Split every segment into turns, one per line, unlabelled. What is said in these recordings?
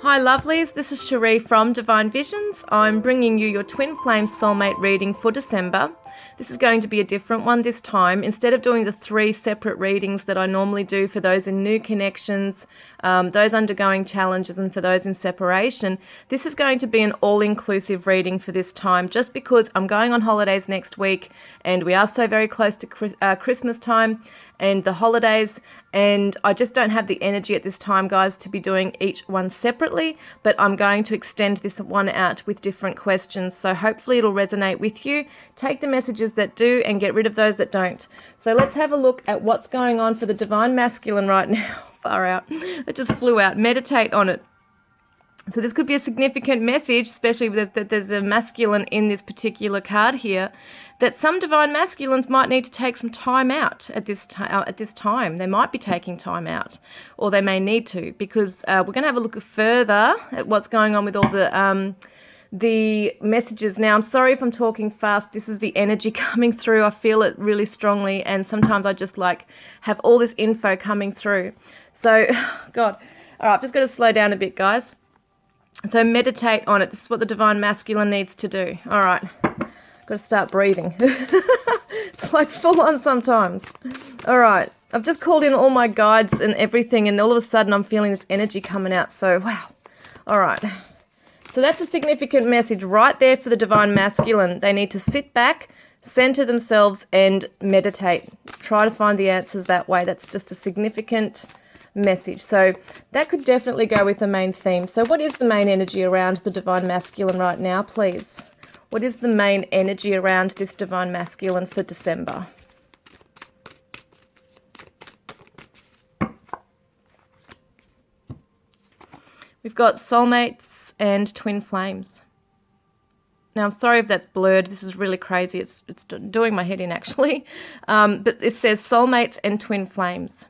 Hi lovelies, this is Cherie from Divine Visions. I'm bringing you your Twin Flame Soulmate reading for December. This is going to be a different one this time. Instead of doing the 3 separate readings that I normally do for those in new connections, those undergoing challenges and for those in separation, this is going to be an all-inclusive reading for this time just because I'm going on holidays next week and we are so very close to Christmas time and the holidays, and I just don't have the energy at this time, guys, to be doing each one separately, but I'm going to extend this one out with different questions, so hopefully it'll resonate with you. Take the messages that do and get rid of those that don't. So let's have a look at what's going on for the Divine Masculine right now. Far out. It just flew out. Meditate on it. So this could be a significant message, especially that there's a masculine in this particular card here, that some divine masculines might need to take some time out at this time. They might be taking time out, or they may need to, because we're going to have a look further at what's going on with all the messages. Now, I'm sorry if I'm talking fast. This is the energy coming through. I feel it really strongly, and sometimes I just have all this info coming through. So, God. All right, I've just got to slow down a bit, guys. So meditate on it. This is what the Divine Masculine needs to do. All right. Got to start breathing. It's like full on sometimes. All right. I've just called in all my guides and everything, and all of a sudden I'm feeling this energy coming out. So, wow. All right. So that's a significant message right there for the Divine Masculine. They need to sit back, center themselves, and meditate. Try to find the answers that way. That's just a significant message. So that could definitely go with the main theme. So what is the main energy around the Divine Masculine right now, please? What is the main energy around this Divine Masculine for December? We've got soulmates and twin flames. Now, I'm sorry if that's blurred. This is really crazy. It's doing my head in, actually. But it says soulmates and twin flames.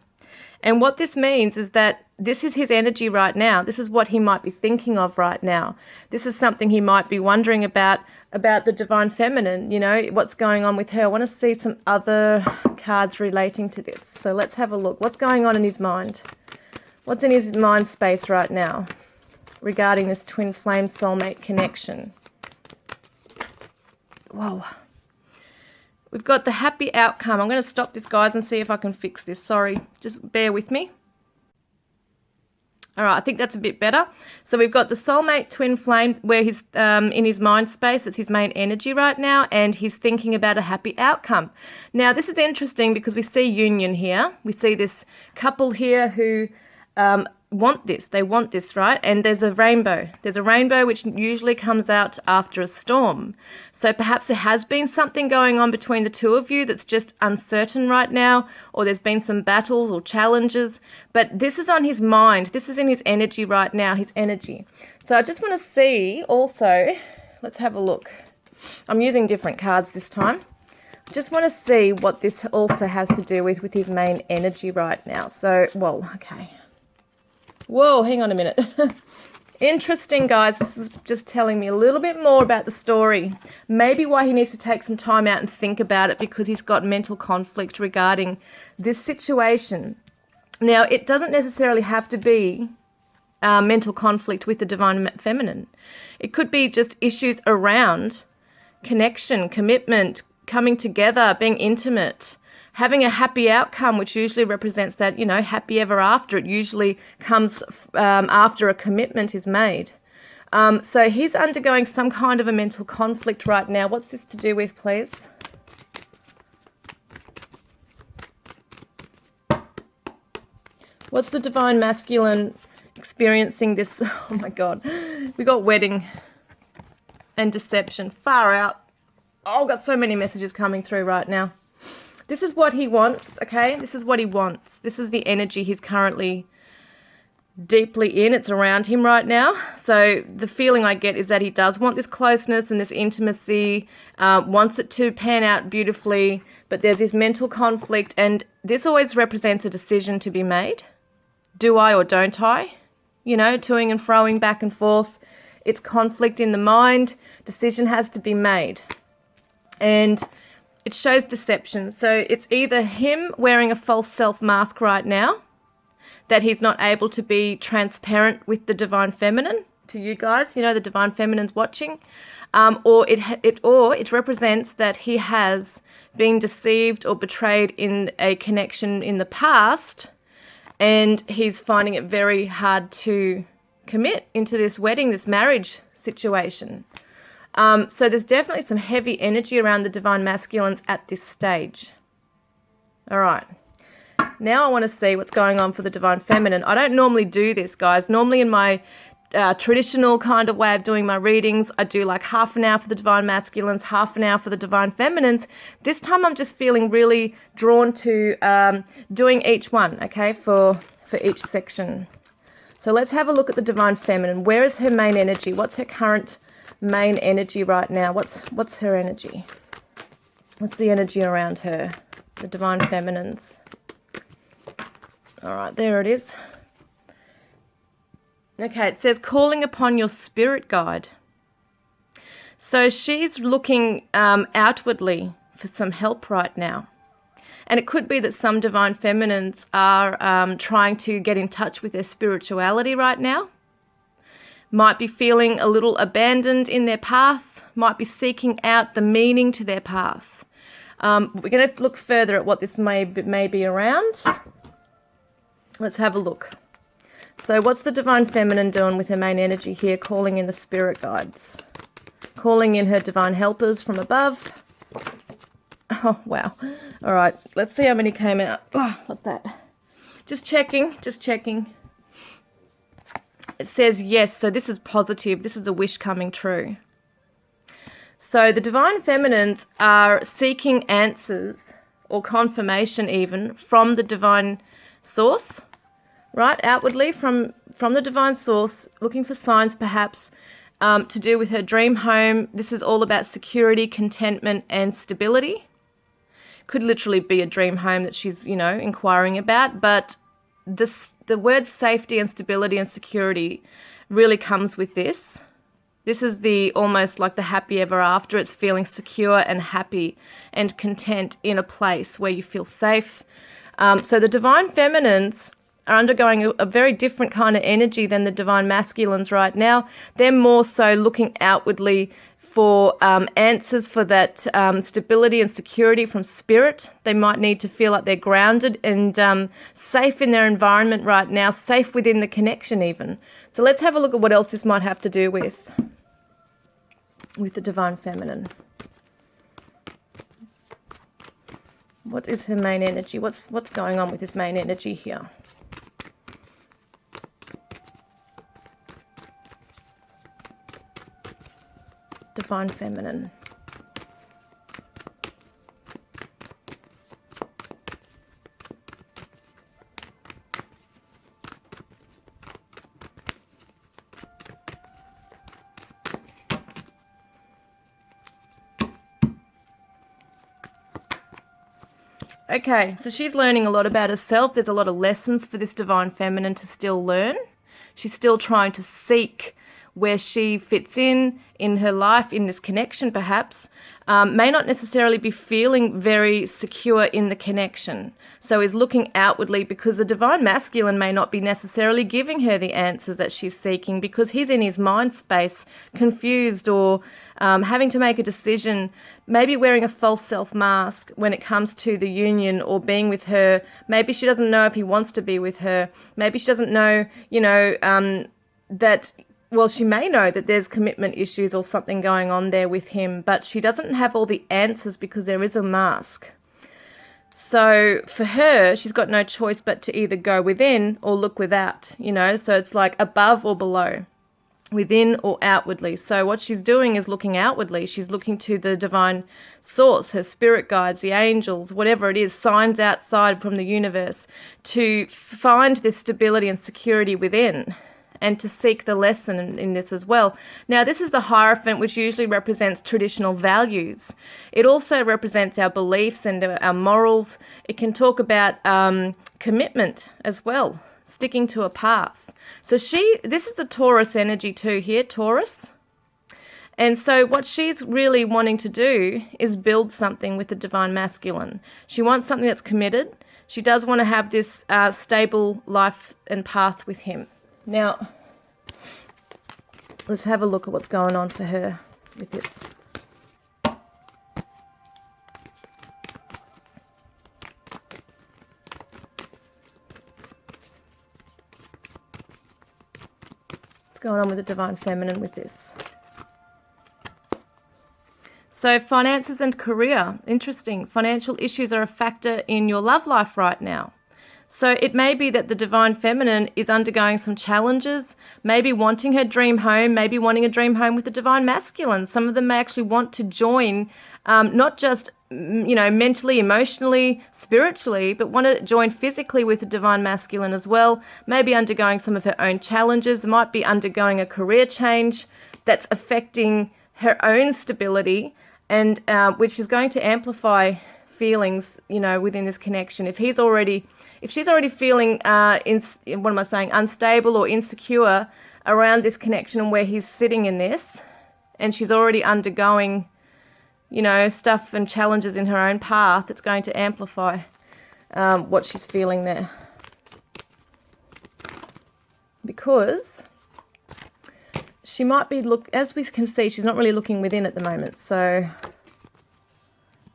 And what this means is that this is his energy right now. This is what he might be thinking of right now. This is something he might be wondering about the Divine Feminine, you know, what's going on with her. I want to see some other cards relating to this. So let's have a look. What's going on in his mind? What's in his mind space right now regarding this twin flame soulmate connection? Whoa. We've got the happy outcome. I'm going to stop this, guys, and see if I can fix this. Sorry, just bear with me. All right, I think that's a bit better. So we've got the soulmate twin flame where he's in his mind space. It's his main energy right now, and he's thinking about a happy outcome. Now, this is interesting because we see union here. We see this couple here who want this. They want this, right? And there's a rainbow. There's a rainbow which usually comes out after a storm. So perhaps there has been something going on between the two of you that's just uncertain right now, or there's been some battles or challenges, but this is on his mind. This is in his energy right now, his energy. So I just want to see also, let's have a look. I'm using different cards this time. I just want to see what this also has to do with his main energy right now. So, well, okay. Whoa, hang on a minute. Interesting, guys. This is just telling me a little bit more about the story. Maybe why he needs to take some time out and think about it, because he's got mental conflict regarding this situation. Now, it doesn't necessarily have to be mental conflict with the Divine Feminine. It could be just issues around connection, commitment, coming together, being intimate, having a happy outcome, which usually represents that, you know, happy ever after. It usually comes after a commitment is made. So he's undergoing some kind of a mental conflict right now. What's this to do with, please? What's the Divine Masculine experiencing this? Oh, my God. We got wedding and deception. Far out. Oh, I've got so many messages coming through right now. This is what he wants, okay? This is what he wants. This is the energy he's currently deeply in. It's around him right now. So the feeling I get is that he does want this closeness and this intimacy, wants it to pan out beautifully, but there's this mental conflict, and this always represents a decision to be made. Do I or don't I? You know, toing and froing back and forth. It's conflict in the mind. Decision has to be made. And it shows deception. So it's either him wearing a false self mask right now, that he's not able to be transparent with the divine feminine to you guys. You know, the divine feminine's watching. Or it represents that he has been deceived or betrayed in a connection in the past, and he's finding it very hard to commit into this wedding, this marriage situation. So there's definitely some heavy energy around the divine masculines at this stage. All right. Now I want to see what's going on for the divine feminine. I don't normally do this, guys. Normally in my traditional kind of way of doing my readings, I do like half an hour for the divine masculines, half an hour for the divine feminines. This time I'm just feeling really drawn to doing each one, okay, for each section. So let's have a look at the divine feminine. Where is her main energy? What's her current main energy right now? What's her energy? What's the energy around her, the divine feminines? All right, there it is. Okay, it says calling upon your spirit guide. So she's looking outwardly for some help right now. And it could be that some divine feminines are trying to get in touch with their spirituality right now. Might be feeling a little abandoned in their path. Might be seeking out the meaning to their path. We're going to look further at what this may be around. Let's have a look. So what's the divine feminine doing with her main energy here? Calling in the spirit guides. Calling in her divine helpers from above. Oh, wow. All right. Let's see how many came out. Oh, what's that? Just checking. It says yes. So this is positive. This is a wish coming true. So the divine feminines are seeking answers or confirmation even from the divine source. Right, outwardly from the divine source, looking for signs perhaps to do with her dream home. This is all about security, contentment, and stability. Could literally be a dream home that she's, inquiring about, but the word safety and stability and security really comes with this. This is the almost like the happy ever after. It's feeling secure and happy and content in a place where you feel safe. So the divine feminines are undergoing a very different kind of energy than the divine masculines right now. They're more so looking outwardly for answers for that stability and security from spirit. They might need to feel like they're grounded and safe in their environment right now, safe within the connection even. So let's have a look at what else this might have to do with the divine feminine. What is her main energy? What's going on with this main energy here? Divine feminine. Okay, so she's learning a lot about herself. There's a lot of lessons for this divine feminine to still learn. She's still trying to seek where she fits in her life, in this connection perhaps, may not necessarily be feeling very secure in the connection. So is looking outwardly because the divine masculine may not be necessarily giving her the answers that she's seeking because he's in his mind space, confused or having to make a decision, maybe wearing a false self mask when it comes to the union or being with her. Maybe she doesn't know if he wants to be with her. Maybe she doesn't know, that... Well, she may know that there's commitment issues or something going on there with him, but she doesn't have all the answers because there is a mask. So for her, she's got no choice but to either go within or look without, so it's like above or below, within or outwardly. So what she's doing is looking outwardly. She's looking to the divine source, her spirit guides, the angels, whatever it is, signs outside from the universe, to find this stability and security within, and to seek the lesson in this as well. Now, this is the Hierophant, which usually represents traditional values. It also represents our beliefs and our morals. It can talk about commitment as well, sticking to a path. So this is the Taurus energy too here, Taurus. And so what she's really wanting to do is build something with the divine masculine. She wants something that's committed. She does want to have this stable life and path with him. Now, let's have a look at what's going on for her with this. What's going on with the Divine Feminine with this? So finances and career, interesting. Financial issues are a factor in your love life right now. So it may be that the Divine Feminine is undergoing some challenges, maybe wanting her dream home, maybe wanting a dream home with the Divine Masculine. Some of them may actually want to join, not just, mentally, emotionally, spiritually, but want to join physically with the Divine Masculine as well. Maybe undergoing some of her own challenges, might be undergoing a career change that's affecting her own stability, and which is going to amplify feelings, within this connection. If she's already feeling, unstable or insecure around this connection and where he's sitting in this, and she's already undergoing, stuff and challenges in her own path, it's going to amplify what she's feeling there. Because she might be, as we can see, she's not really looking within at the moment. So,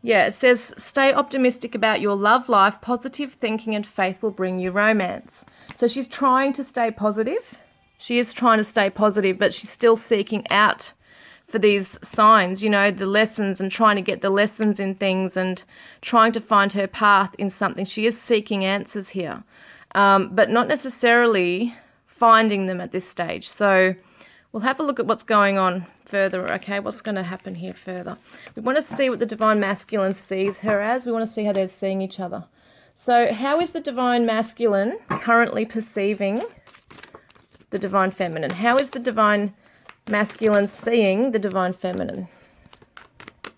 yeah, it says, stay optimistic about your love life. Positive thinking and faith will bring you romance. So she's trying to stay positive. She is trying to stay positive, but she's still seeking out for these signs, the lessons, and trying to get the lessons in things and trying to find her path in something. She is seeking answers here, but not necessarily finding them at this stage. So we'll have a look at what's going on further, okay? What's going to happen here further? We want to see what the Divine Masculine sees her as. We want to see how they're seeing each other. So how is the Divine Masculine currently perceiving the Divine Feminine? How is the Divine Masculine seeing the Divine Feminine?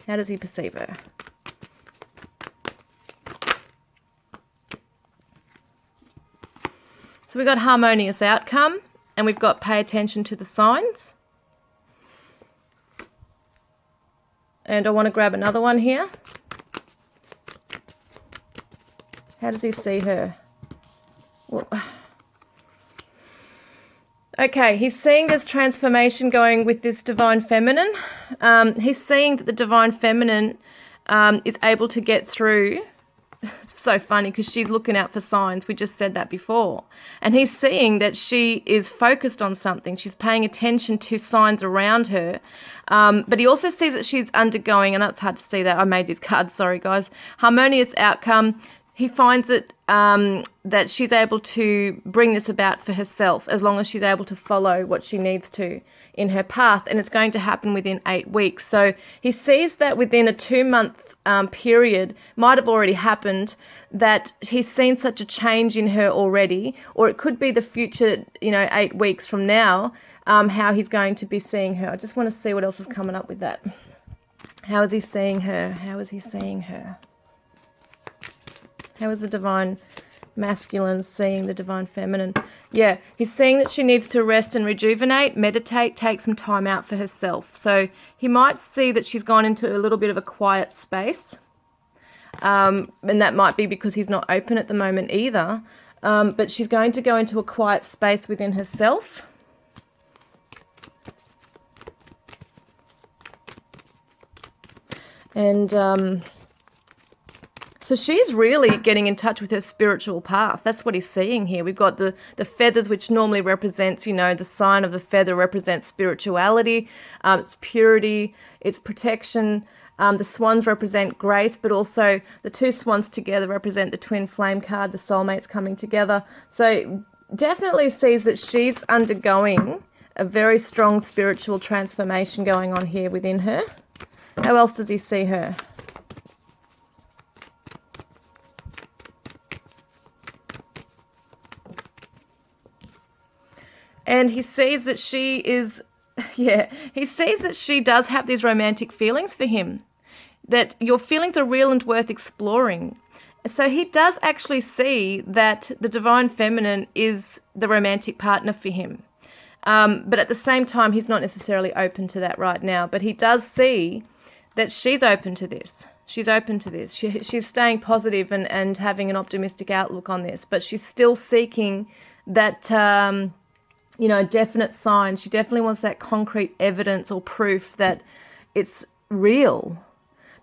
How does he perceive her? So we've got harmonious outcome, and we've got pay attention to the signs. And I want to grab another one here. How does he see her? Well, okay, he's seeing this transformation going with this Divine Feminine. He's seeing that the Divine Feminine is able to get through. It's so funny because she's looking out for signs. We just said that before. And he's seeing that she is focused on something. She's paying attention to signs around her. But he also sees that she's undergoing, and that's hard to see that. I made these cards, sorry guys. Harmonious outcome. He finds it that she's able to bring this about for herself as long as she's able to follow what she needs to in her path. And it's going to happen within 8 weeks. So he sees that within a 2-month period, might have already happened, that he's seen such a change in her already, or it could be the future, 8 weeks from now, how he's going to be seeing her. I just want to see what else is coming up with that. How is he seeing her? How is he seeing her? How is the Divine Masculine seeing the Divine Feminine? Yeah, he's seeing that she needs to rest and rejuvenate, meditate, take some time out for herself. So he might see that she's gone into a little bit of a quiet space. And that might be because he's not open at the moment either. But she's going to go into a quiet space within herself. And so she's really getting in touch with her spiritual path. That's what he's seeing here. We've got the feathers, which normally represents, the sign of the feather represents spirituality, it's purity, it's protection. The swans represent grace, but also the 2 swans together represent the twin flame card, the soulmates coming together. So definitely sees that she's undergoing a very strong spiritual transformation going on here within her. How else does he see her? And he sees that she is, he sees that she does have these romantic feelings for him, that your feelings are real and worth exploring. So he does actually see that the Divine Feminine is the romantic partner for him. But at the same time, he's not necessarily open to that right now. But he does see that she's open to this. She's open to this. She's staying positive and having an optimistic outlook on this, but she's still seeking that, definite sign. She definitely wants that concrete evidence or proof that it's real.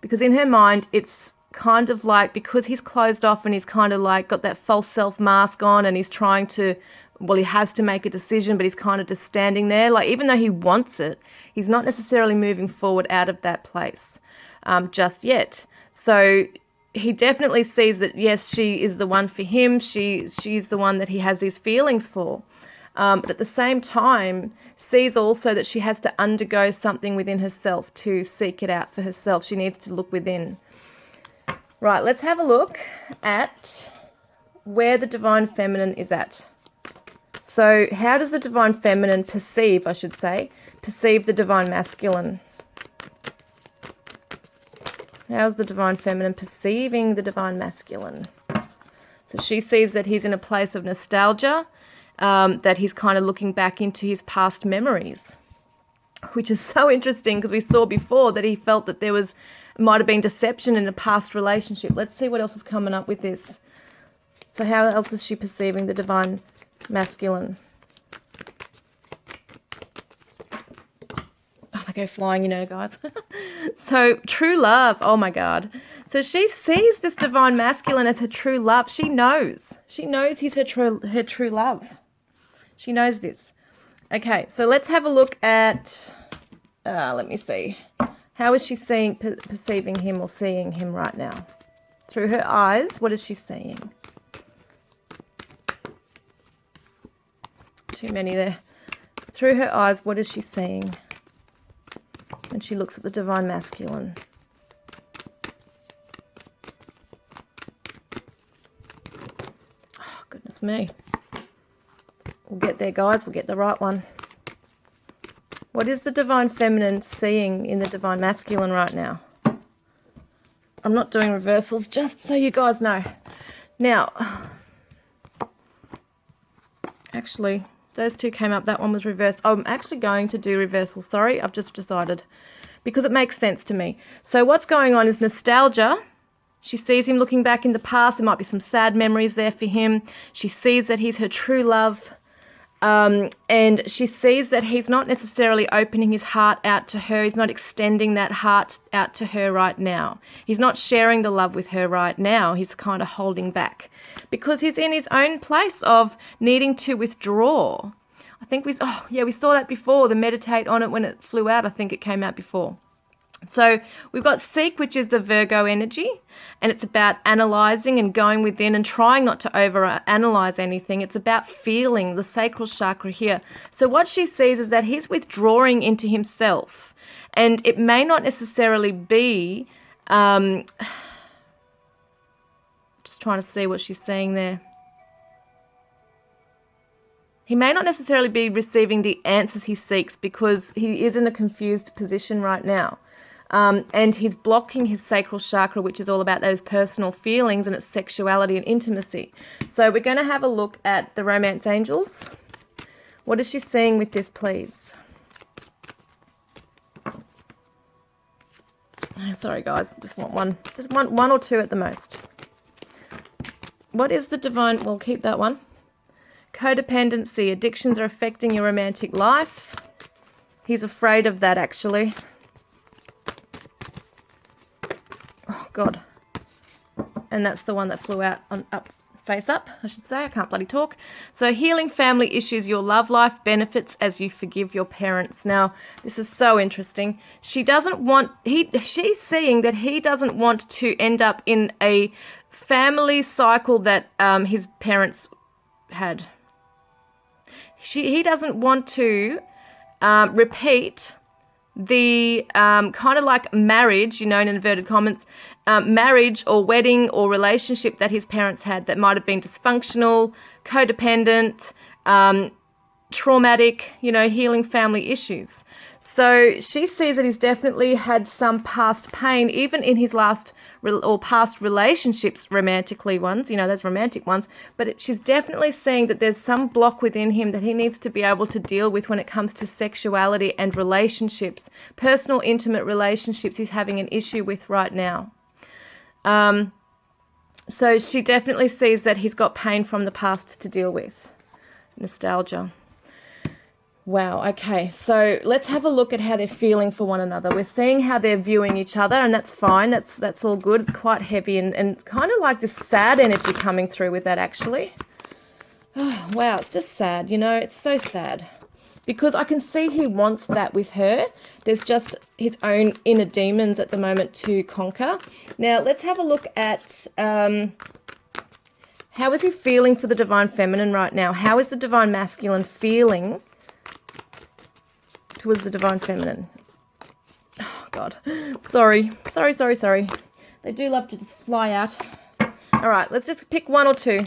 Because in her mind, it's kind of like, because he's closed off and he's kind of like got that false self mask on and he's trying to, well, he has to make a decision, but he's kind of just standing there. Like, even though he wants it, he's not necessarily moving forward out of that place just yet. So he definitely sees that, yes, she is the one for him. She's the one that he has these feelings for. But at the same time, sees also that she has to undergo something within herself to seek it out for herself. She needs to look within. Right, let's have a look at where the Divine Feminine is at. So how does the Divine Feminine perceive the Divine Masculine? How's the Divine Feminine perceiving the Divine Masculine? So she sees that he's in a place of nostalgia, that he's kind of looking back into his past memories, which is so interesting because we saw before that he felt that there might have been deception in a past relationship. Let's see what else is coming up with this. So how else is she perceiving the Divine Masculine? Oh, they go flying, guys. So true love. Oh my God. So she sees this Divine Masculine as her true love. She knows he's her true love. She knows this. Okay, so let's have a look at, let me see. How is she perceiving him or seeing him right now? Through her eyes, what is she seeing? Too many there. Through her eyes, what is she seeing when she looks at the Divine Masculine? Oh, goodness me. We'll get there, guys. We'll get the right one. What is the Divine Feminine seeing in the Divine Masculine right now? I'm not doing reversals, just so you guys know. Now, actually, those two came up. That one was reversed. I'm actually going to do reversals. Sorry, I've just decided. Because it makes sense to me. So what's going on is nostalgia. She sees him looking back in the past. There might be some sad memories there for him. She sees that he's her true love. And she sees that he's not necessarily opening his heart out to her. He's not extending that heart out to her right now. He's not sharing the love with her right now. He's kind of holding back because he's in his own place of needing to withdraw. I think we saw that before, the meditate on it when it flew out. I think it came out before. So we've got Seek, which is the Virgo energy, and it's about analysing and going within and trying not to over-analyse anything. It's about feeling the sacral chakra here. So what she sees is that he's withdrawing into himself, and it may not necessarily be, just trying to see what she's saying there. He may not necessarily be receiving the answers he seeks because he is in a confused position right now. And he's blocking his sacral chakra, which is all about those personal feelings and its sexuality and intimacy. So we're going to have a look at the romance angels. What is she seeing with this, please? Sorry, guys. Just want one. Just one or two at the most. What is the divine... We'll keep that one. Codependency. Addictions are affecting your romantic life. He's afraid of that, actually. Oh, God. And that's the one that flew out on face up, I should say. I can't bloody talk. So healing family issues, your love life benefits as you forgive your parents. Now, this is so interesting. She's seeing that he doesn't want to end up in a family cycle that his parents had. He doesn't want to repeat the kind of like marriage, in inverted commas, marriage or wedding or relationship that his parents had that might have been dysfunctional, codependent, traumatic, healing family issues. So she sees that he's definitely had some past pain, even in his last or past relationships, romantically ones, those romantic ones, but she's definitely seeing that there's some block within him that he needs to be able to deal with when it comes to sexuality and relationships, personal, intimate relationships he's having an issue with right now. So she definitely sees that he's got pain from the past to deal with. Nostalgia. Wow, okay, so let's have a look at how they're feeling for one another. We're seeing how they're viewing each other, and that's fine. That's all good. It's quite heavy and kind of like this sad energy coming through with that, actually. Oh, wow, it's just sad, you know. It's so sad. Because I can see he wants that with her. There's just his own inner demons at the moment to conquer. Now, let's have a look at how is he feeling for the Divine Feminine right now? How is the Divine Masculine feeling towards the Divine Feminine? Oh, God. Sorry. They do love to just fly out. All right, let's just pick one or two.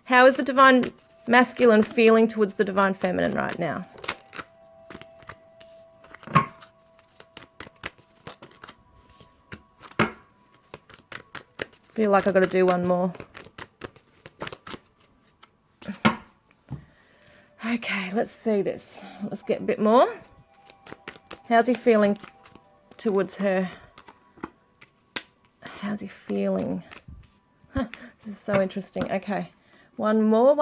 How is the Divine Masculine feeling towards the Divine Feminine right now? Feel like I've got to do one more. Okay, let's see this. Let's get a bit more. How's he feeling towards her? How's he feeling? Huh, this is so interesting. Okay, one more.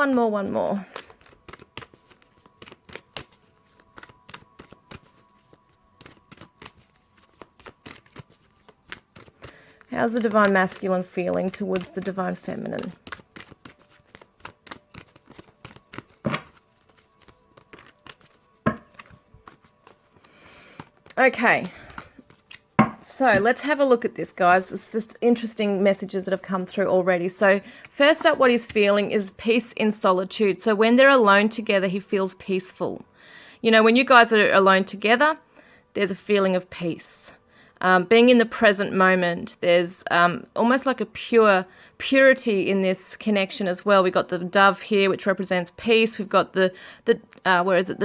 How's the Divine Masculine feeling towards the Divine Feminine? Okay, so let's have a look at this, guys. It's just interesting messages that have come through already. So first up, what he's feeling is peace in solitude. So when they're alone together, he feels peaceful. You know, when you guys are alone together, there's a feeling of peace. Being in the present moment, there's almost like a purity in this connection as well. We've got the dove here, which represents peace. We've got the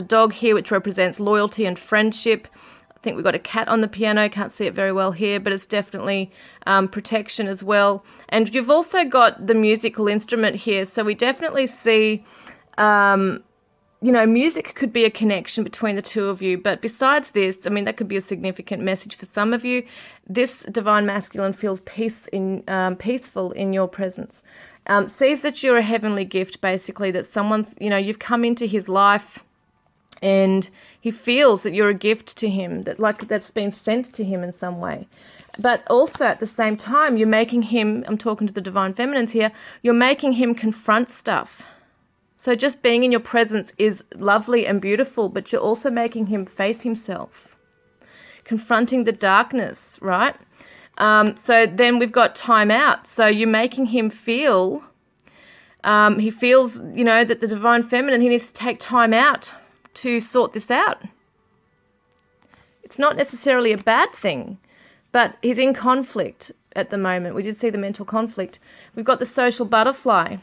dog here, which represents loyalty and friendship. I think we've got a cat on the piano. Can't see it very well here, but it's definitely protection as well. And you've also got the musical instrument here. So we definitely see, you know, music could be a connection between the two of you. But besides this, I mean, that could be a significant message for some of you. This Divine Masculine feels peaceful in your presence. Sees that you're a heavenly gift, basically, that someone's, you know, you've come into his life and he feels that you're a gift to him, that's been sent to him in some way. But also at the same time, you're making him, I'm talking to the Divine Feminines here, you're making him confront stuff. So just being in your presence is lovely and beautiful, but you're also making him face himself, confronting the darkness, right? So then we've got time out. So you're making him feel, he feels, you know, that the Divine Feminine, he needs to take time out to sort this out. It's not necessarily a bad thing, but he's in conflict at the moment. We did see the mental conflict. We've got the social butterfly,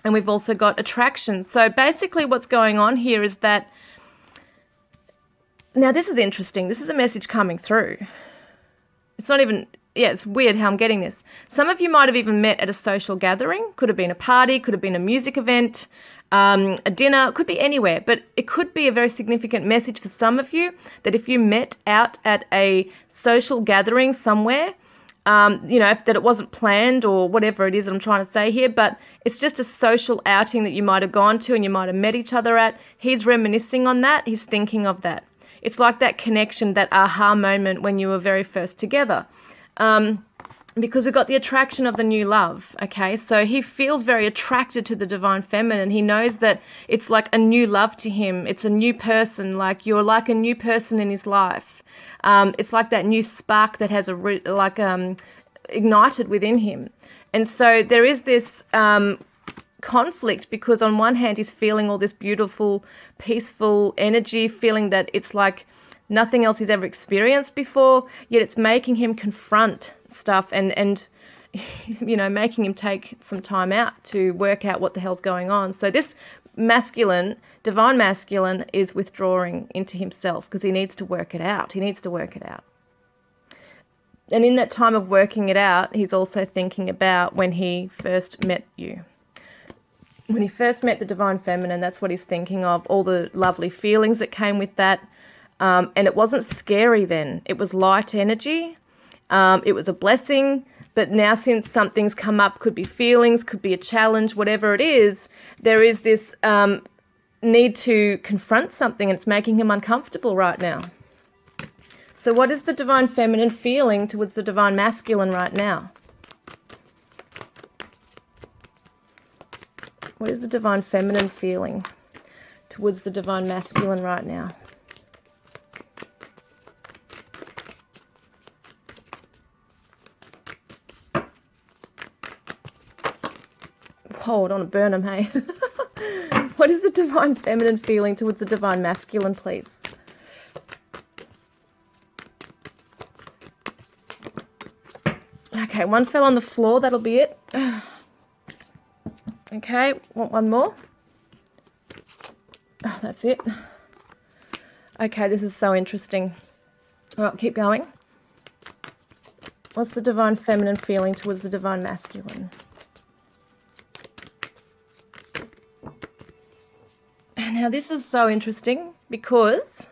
and we've also got attraction. So basically what's going on here is that, now this is interesting. This is a message coming through. It's not even, yeah, it's weird how I'm getting this. Some of you might have even met at a social gathering. Could have been a party, could have been a music event, a dinner, could be anywhere, but it could be a very significant message for some of you that if you met out at a social gathering somewhere, you know, that it wasn't planned or whatever it is I'm trying to say here, but it's just a social outing that you might have gone to and you might have met each other at. He's reminiscing on that. He's thinking of that. It's like that connection, that aha moment when you were very first together. Because we've got the attraction of the new love, okay? So he feels very attracted to the Divine Feminine. He knows that it's like a new love to him. It's a new person, like you're like a new person in his life. It's like that new spark that has ignited within him. And so there is this conflict because on one hand he's feeling all this beautiful, peaceful energy, feeling that it's like nothing else he's ever experienced before, yet it's making him confront stuff and you know, making him take some time out to work out what the hell's going on. So this masculine, Divine Masculine, is withdrawing into himself because he needs to work it out. He needs to work it out. And in that time of working it out, he's also thinking about when he first met you. When he first met the Divine Feminine, that's what he's thinking of, all the lovely feelings that came with that. And it wasn't scary then. It was light energy. It was a blessing. But now since something's come up, could be feelings, could be a challenge, whatever it is, there is this need to confront something, and it's making him uncomfortable right now. So what is the divine feminine feeling towards the divine masculine right now? What is the divine feminine feeling towards the divine masculine right now? Hold on, burn them, hey. What is the divine feminine feeling towards the divine masculine, please? Okay, one fell on the floor, that'll be it. Okay, want one more? Oh, that's it. Okay, this is so interesting. All right, keep going. What's the divine feminine feeling towards the divine masculine? Now, this is so interesting because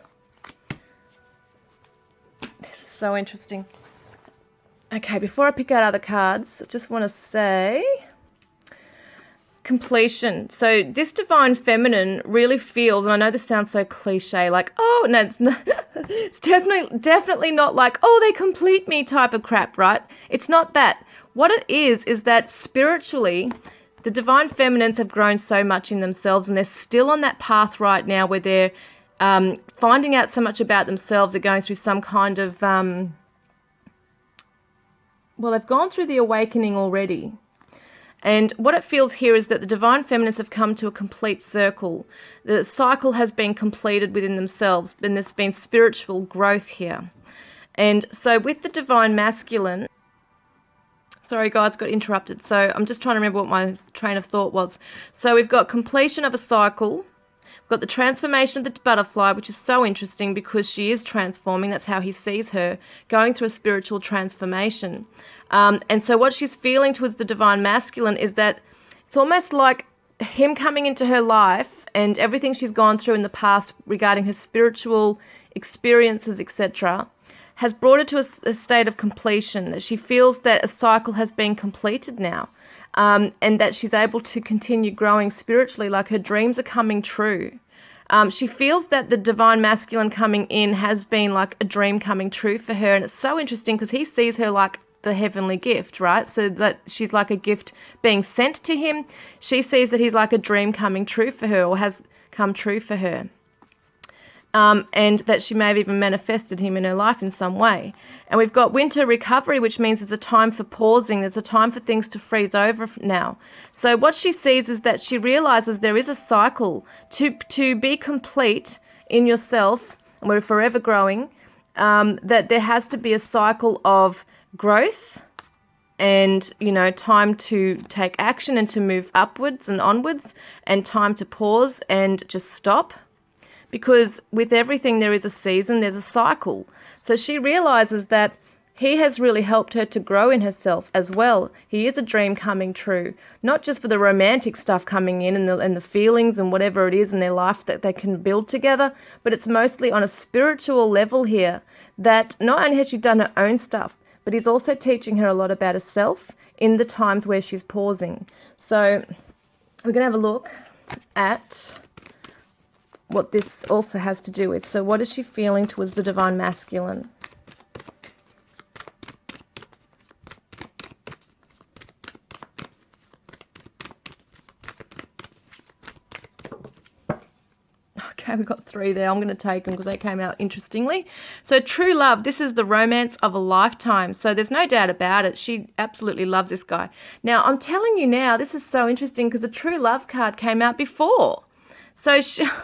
Okay, before I pick out other cards, I just want to say completion. So this divine feminine really feels, and I know this sounds so cliche, like, oh, no, it's not, it's definitely not like, oh, they complete me type of crap, right? It's not that. What it is that spiritually, the divine feminines have grown so much in themselves, and they're still on that path right now where they're finding out so much about themselves. They're going through some kind of, well, they've gone through the awakening already. And what it feels here is that the divine feminines have come to a complete circle. The cycle has been completed within themselves, and there's been spiritual growth here. And so with the divine masculine, sorry guys, got interrupted. So I'm just trying to remember what my train of thought was. So we've got completion of a cycle. We've got the transformation of the butterfly, which is so interesting because she is transforming. That's how he sees her, going through a spiritual transformation. And so what she's feeling towards the divine masculine is that it's almost like him coming into her life and everything she's gone through in the past regarding her spiritual experiences, etc., has brought her to a state of completion, that she feels that a cycle has been completed now, and that she's able to continue growing spiritually, like her dreams are coming true. She feels that the divine masculine coming in has been like a dream coming true for her, and it's so interesting because he sees her like the heavenly gift, right? So that she's like a gift being sent to him. She sees that he's like a dream coming true for her, or has come true for her. And that she may have even manifested him in her life in some way. And we've got winter recovery, which means there's a time for pausing. There's a time for things to freeze over now. So what she sees is that she realizes there is a cycle to be complete in yourself, and we're forever growing, that there has to be a cycle of growth and, you know, time to take action and to move upwards and onwards, and time to pause and just stop. Because with everything there is a season, there's a cycle. So she realizes that he has really helped her to grow in herself as well. He is a dream coming true, not just for the romantic stuff coming in and the feelings and whatever it is in their life that they can build together, but it's mostly on a spiritual level here, that not only has she done her own stuff, but he's also teaching her a lot about herself in the times where she's pausing. So we're going to have a look at what this also has to do with. So what is she feeling towards the divine masculine? Okay, we've got 3 there. I'm going to take them because they came out interestingly. So true love, this is the romance of a lifetime. So there's no doubt about it. She absolutely loves this guy. Now, I'm telling you now, this is so interesting because the true love card came out before. So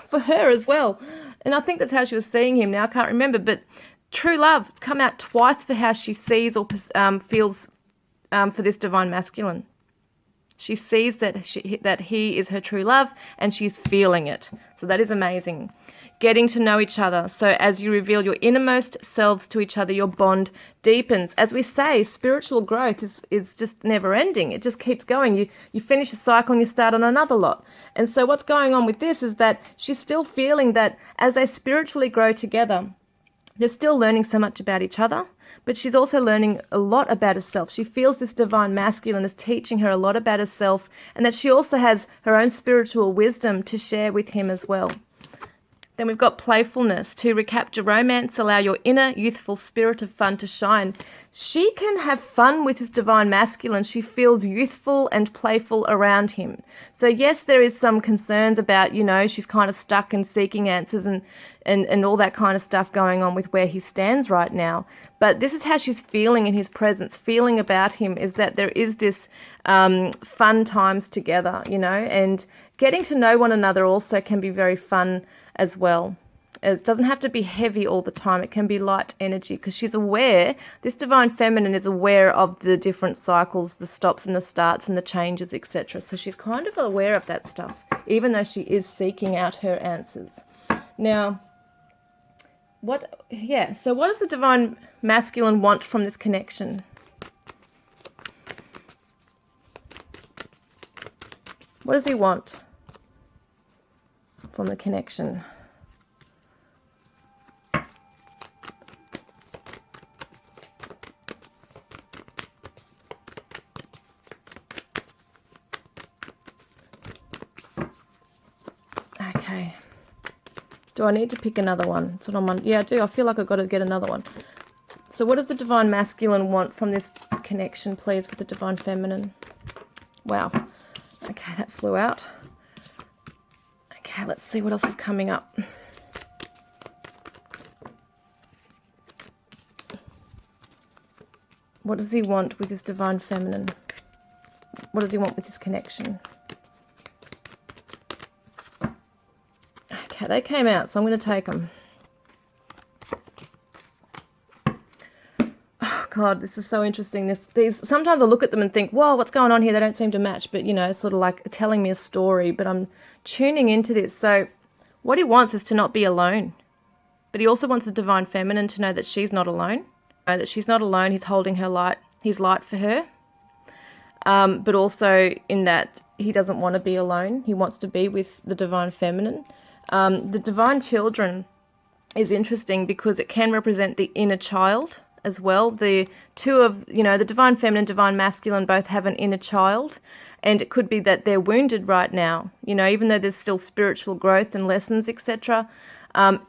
for her as well. And I think that's how she was seeing him. Now I can't remember. But true love, it's come out twice for how she sees or feels for this divine masculine. She sees that he is her true love, and she's feeling it. So that is amazing. Getting to know each other. So as you reveal your innermost selves to each other, your bond deepens. As we say, spiritual growth is just never ending. It just keeps going. You finish a cycle and you start on another lot. And so what's going on with this is that she's still feeling that as they spiritually grow together, they're still learning so much about each other, but she's also learning a lot about herself. She feels this divine masculine is teaching her a lot about herself, and that she also has her own spiritual wisdom to share with him as well. Then we've got playfulness. To recapture romance, allow your inner youthful spirit of fun to shine. She can have fun with his divine masculine. She feels youthful and playful around him. So yes, there is some concerns about, she's kind of stuck and seeking answers and all that kind of stuff going on with where he stands right now. But this is how she's feeling in his presence, feeling about him, is that there is this fun times together, and getting to know one another also can be very fun as well. It doesn't have to be heavy all the time. It can be light energy, because she's aware, this divine feminine is aware of the different cycles, the stops and the starts and the changes, etc. So she's kind of aware of that stuff, even though she is seeking out her answers. Now, so what does the divine masculine want from this connection? What does he want from the connection? Okay. Do I need to pick another one? That's what I'm on. Yeah, I do. I feel like I've got to get another one. So what does the divine masculine want from this connection, please, with the divine feminine? Wow. Okay, that flew out. Okay, let's see what else is coming up. What does he want with his divine feminine? What does he want with his connection? Okay, they came out, so I'm going to take them. Oh, God, this is so interesting. These sometimes I look at them and think, whoa, what's going on here? They don't seem to match, but, sort of like telling me a story, but I'm tuning into this. So what he wants is to not be alone, but he also wants the divine feminine to know that she's not alone, that she's not alone. He's holding her light, his light for her, but also in that he doesn't want to be alone. He wants to be with the divine feminine. The divine children is interesting because it can represent the inner child as well. The two of, the divine feminine, divine masculine both have an inner child, and it could be that they're wounded right now, even though there's still spiritual growth and lessons, etc.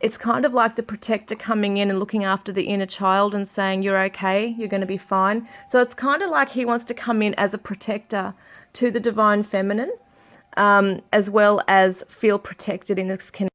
It's kind of like the protector coming in and looking after the inner child and saying, you're okay, you're going to be fine. So it's kind of like he wants to come in as a protector to the divine feminine, as well as feel protected in this connection.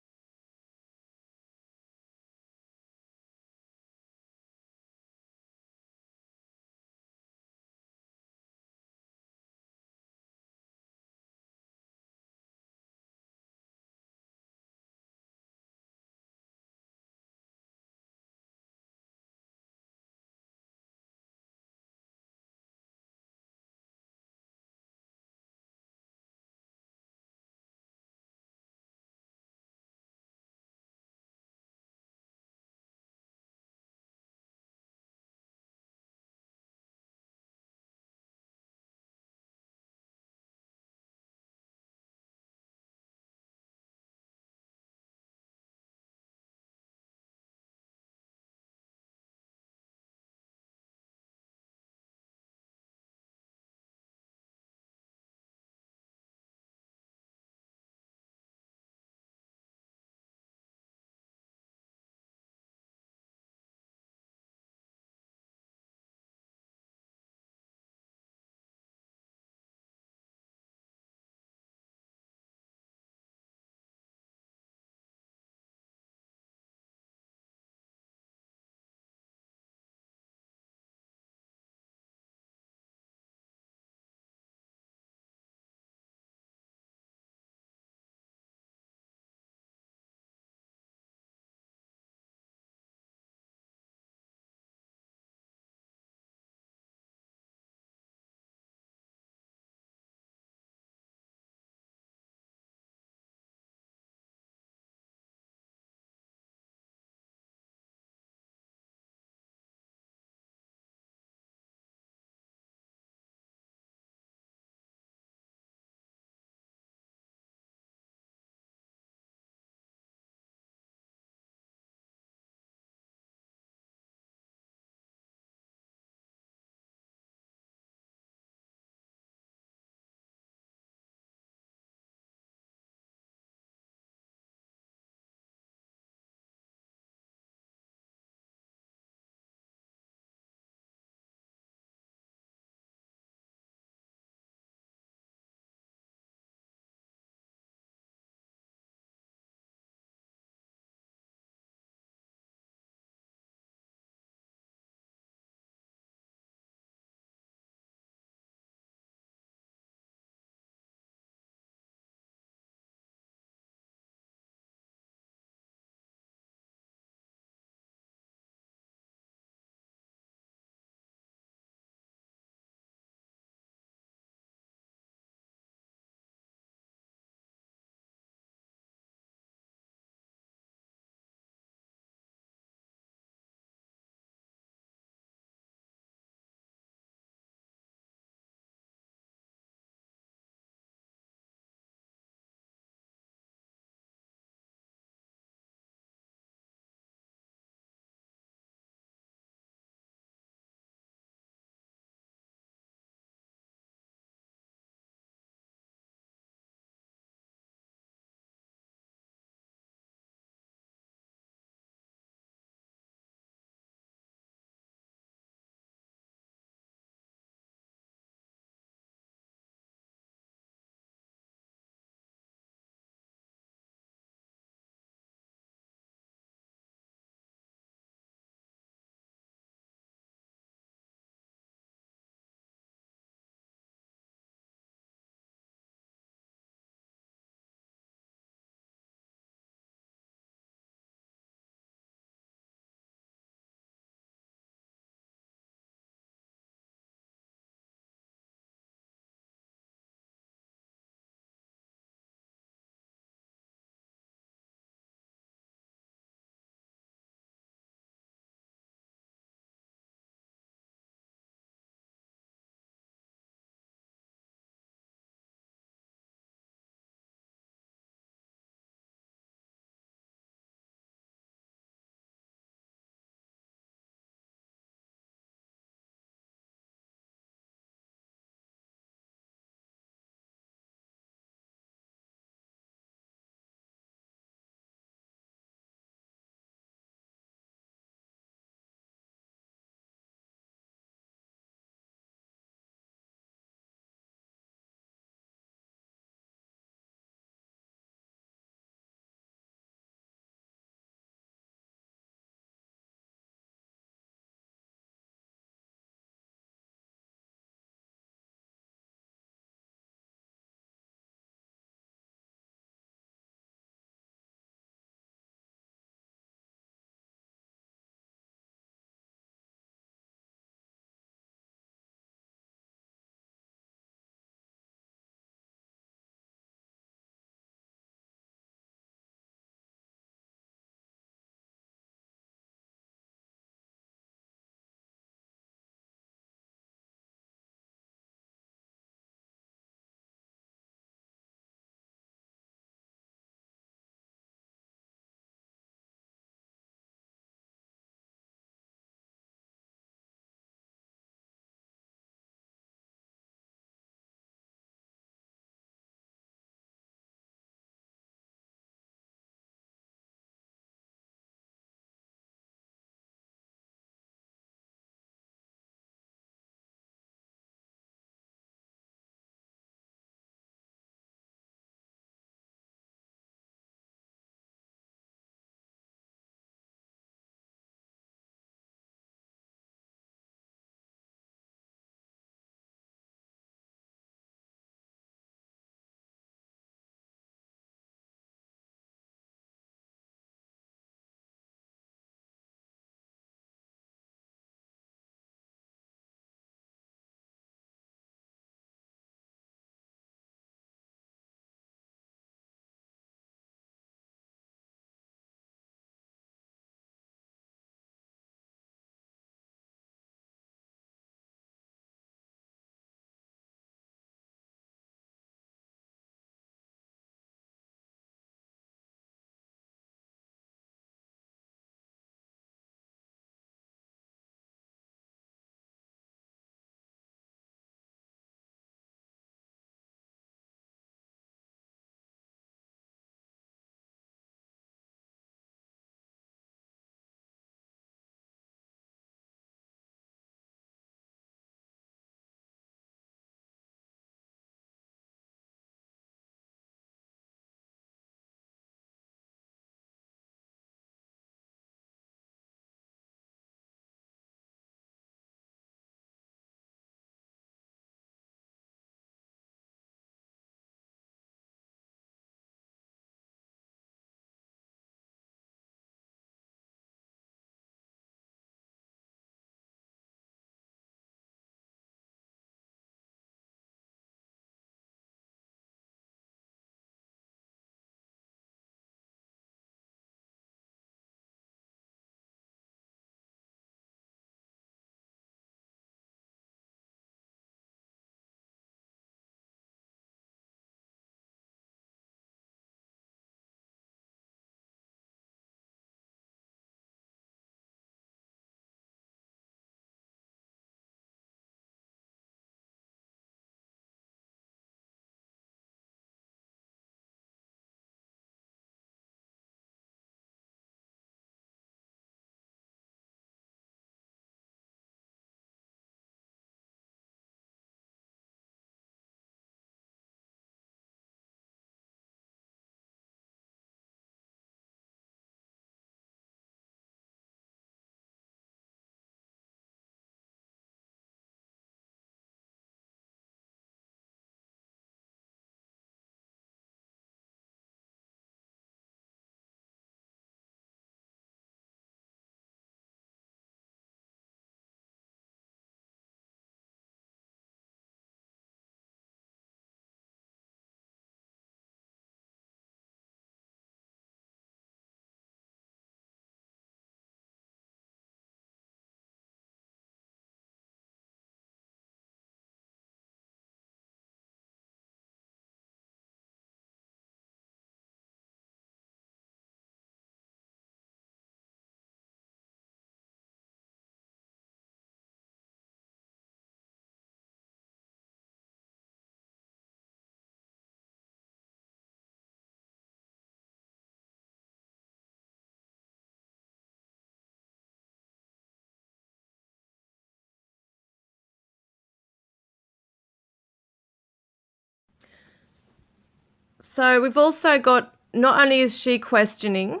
So we've also got, not only is she questioning,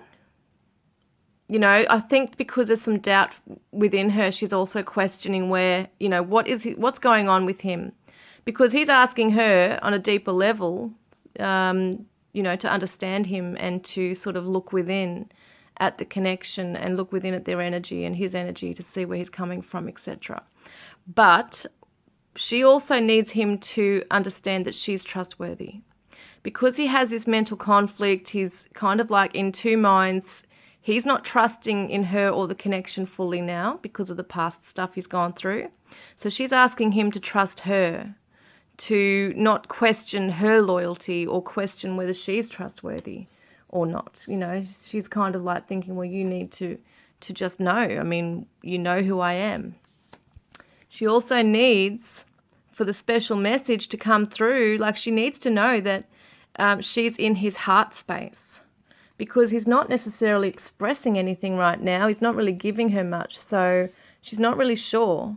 I think because there's some doubt within her, she's also questioning where, what's going on with him, because he's asking her on a deeper level, to understand him and to sort of look within at the connection and look within at their energy and his energy to see where he's coming from, etc. But she also needs him to understand that she's trustworthy. Because he has this mental conflict, he's kind of like in two minds. He's not trusting in her or the connection fully now because of the past stuff he's gone through. So she's asking him to trust her, to not question her loyalty or question whether she's trustworthy or not. She's kind of like thinking, well, you need to just know. I mean, you know who I am. She also needs for the special message to come through, like she needs to know that she's in his heart space, because he's not necessarily expressing anything right now. He's not really giving her much, so she's not really sure.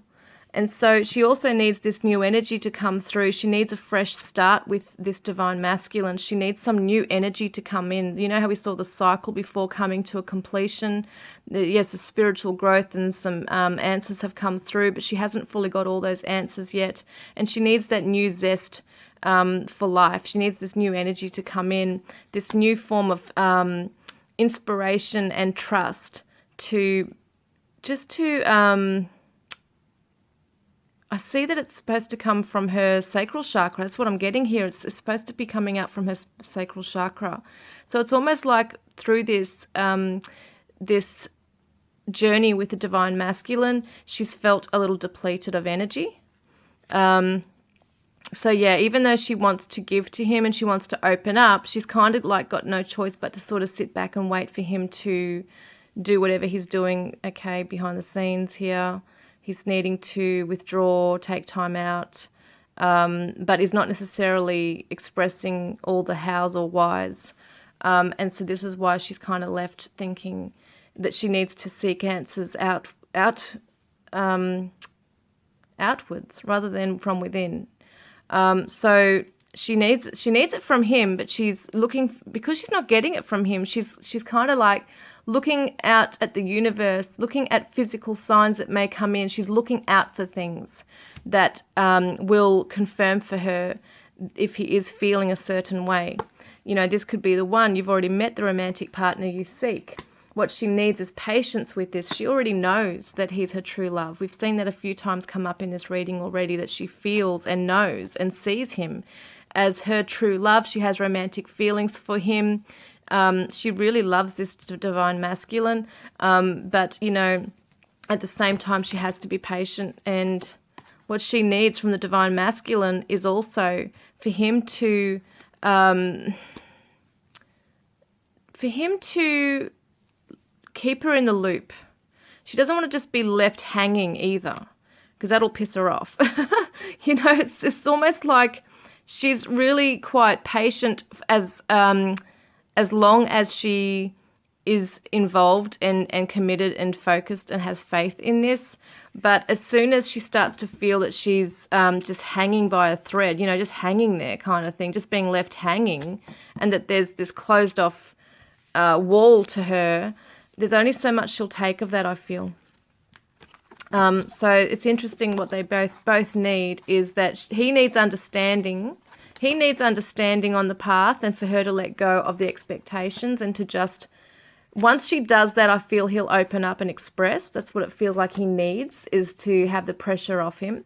And so she also needs this new energy to come through. She needs a fresh start with this divine masculine. She needs some new energy to come in. You know how we saw the cycle before coming to a completion? Yes, the spiritual growth and some answers have come through, but she hasn't fully got all those answers yet. And she needs that new zest for life. She needs this new energy to come in, this new form of inspiration and trust to I see that it's supposed to come from her sacral chakra. That's what I'm getting here. It's supposed to be coming out from her sacral chakra. So it's almost like through this this journey with the divine masculine, she's felt a little depleted of energy. So yeah, even though she wants to give to him and she wants to open up, she's kind of like got no choice but to sort of sit back and wait for him to do whatever he's doing, okay, behind the scenes here. He's needing to withdraw, take time out, but is not necessarily expressing all the hows or whys. And so this is why she's kind of left thinking that she needs to seek answers outwards rather than from within. So she needs it from him, but she's looking, because she's not getting it from him, she's kind of like looking out at the universe, looking at physical signs that may come in. She's looking out for things that will confirm for her if he is feeling a certain way. This could be the one. You've already met the romantic partner you seek. What she needs is patience with this. She already knows that he's her true love. We've seen that a few times come up in this reading already, that she feels and knows and sees him as her true love. She has romantic feelings for him. She really loves this divine masculine, but, at the same time, she has to be patient. And what she needs from the divine masculine is also for him to keep her in the loop. She doesn't want to just be left hanging either, because that'll piss her off. It's almost like she's really quite patient as long as she is involved and committed and focused and has faith in this. But as soon as she starts to feel that she's just hanging by a thread, just hanging there kind of thing, just being left hanging, and that there's this closed off wall to her, there's only so much she'll take of that, I feel. So it's interesting what they both need is that he needs understanding. He needs understanding on the path, and for her to let go of the expectations and to just, once she does that, I feel he'll open up and express. That's what it feels like he needs, is to have the pressure off him.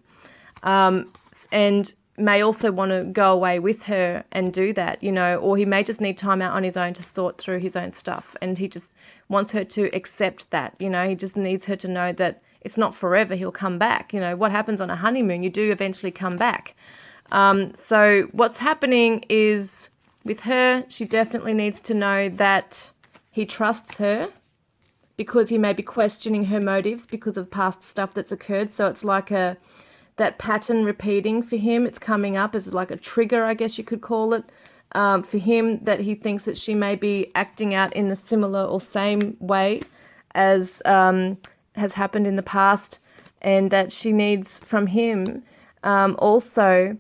And may also want to go away with her and do that, or he may just need time out on his own to sort through his own stuff. And he just wants her to accept that, he just needs her to know that it's not forever. He'll come back. What happens on a honeymoon? You do eventually come back. So what's happening is with her, she definitely needs to know that he trusts her, because he may be questioning her motives because of past stuff that's occurred. So it's like that pattern repeating for him. It's coming up as like a trigger, I guess you could call it, for him, that he thinks that she may be acting out in the similar or same way as has happened in the past, and that she needs from him also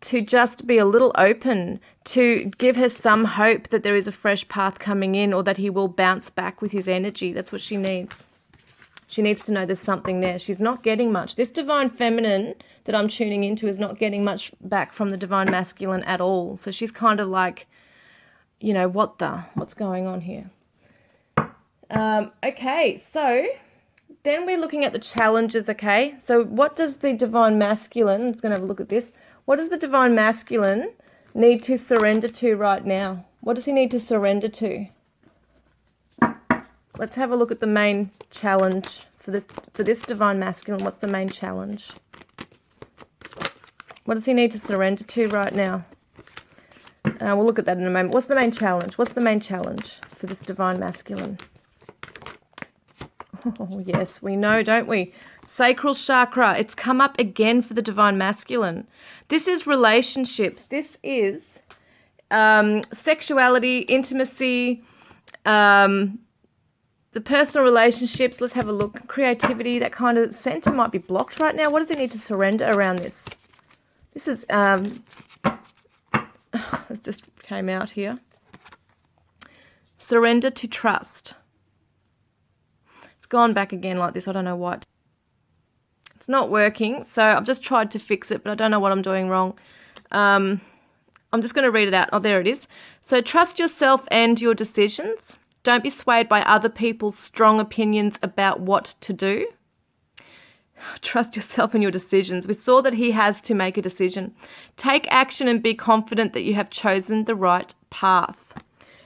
to just be a little open, to give her some hope that there is a fresh path coming in, or that he will bounce back with his energy. That's what she needs. She needs to know there's something there. She's not getting much. This divine feminine that I'm tuning into is not getting much back from the divine masculine at all. So she's kind of like, you know, what's going on here? Okay, so then we're looking at the challenges, okay? So what does the divine masculine, let's go and have a look at this. What does the divine masculine need to surrender to right now? What does he need to surrender to? Let's have a look at the main challenge for this divine masculine. What's the main challenge? What does he need to surrender to right now? We'll look at that in a moment. What's the main challenge? What's the main challenge for this divine masculine? Oh, yes, we know, don't we? Sacral chakra. It's come up again for the divine masculine. This is relationships. This is sexuality, intimacy, the personal relationships. Let's have a look. Creativity, that kind of center might be blocked right now. What does he need to surrender around this? This is, it just came out here. Surrender to trust. It's gone back again like this. I don't know what. It's not working. So I've just tried to fix it, but I don't know what I'm doing wrong. I'm just going to read it out. Oh, there it is. So trust yourself and your decisions. Don't be swayed by other people's strong opinions about what to do. Trust yourself and your decisions. We saw that he has to make a decision. Take action and be confident that you have chosen the right path.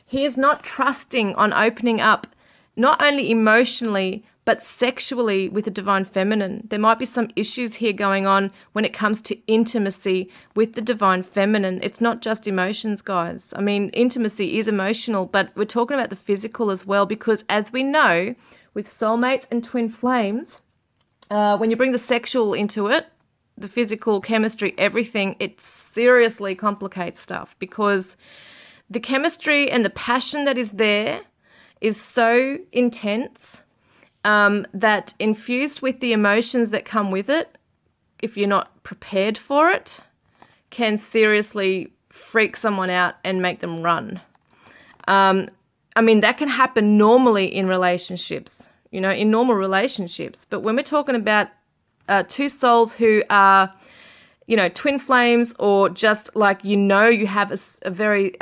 He is not trusting on opening up, not only emotionally, but sexually with the divine feminine. There might be some issues here going on when it comes to intimacy with the divine feminine. It's not just emotions, guys. I mean, intimacy is emotional, but we're talking about the physical as well, because as we know, with soulmates and twin flames, when you bring the sexual into it, the physical, chemistry, everything, it seriously complicates stuff, because the chemistry and the passion that is there is so intense that infused with the emotions that come with it, if you're not prepared for it, can seriously freak someone out and make them run. I mean, that can happen normally in relationships, you know, in normal relationships. But when we're talking about two souls who are, you know, twin flames, or just like, you know, you have a very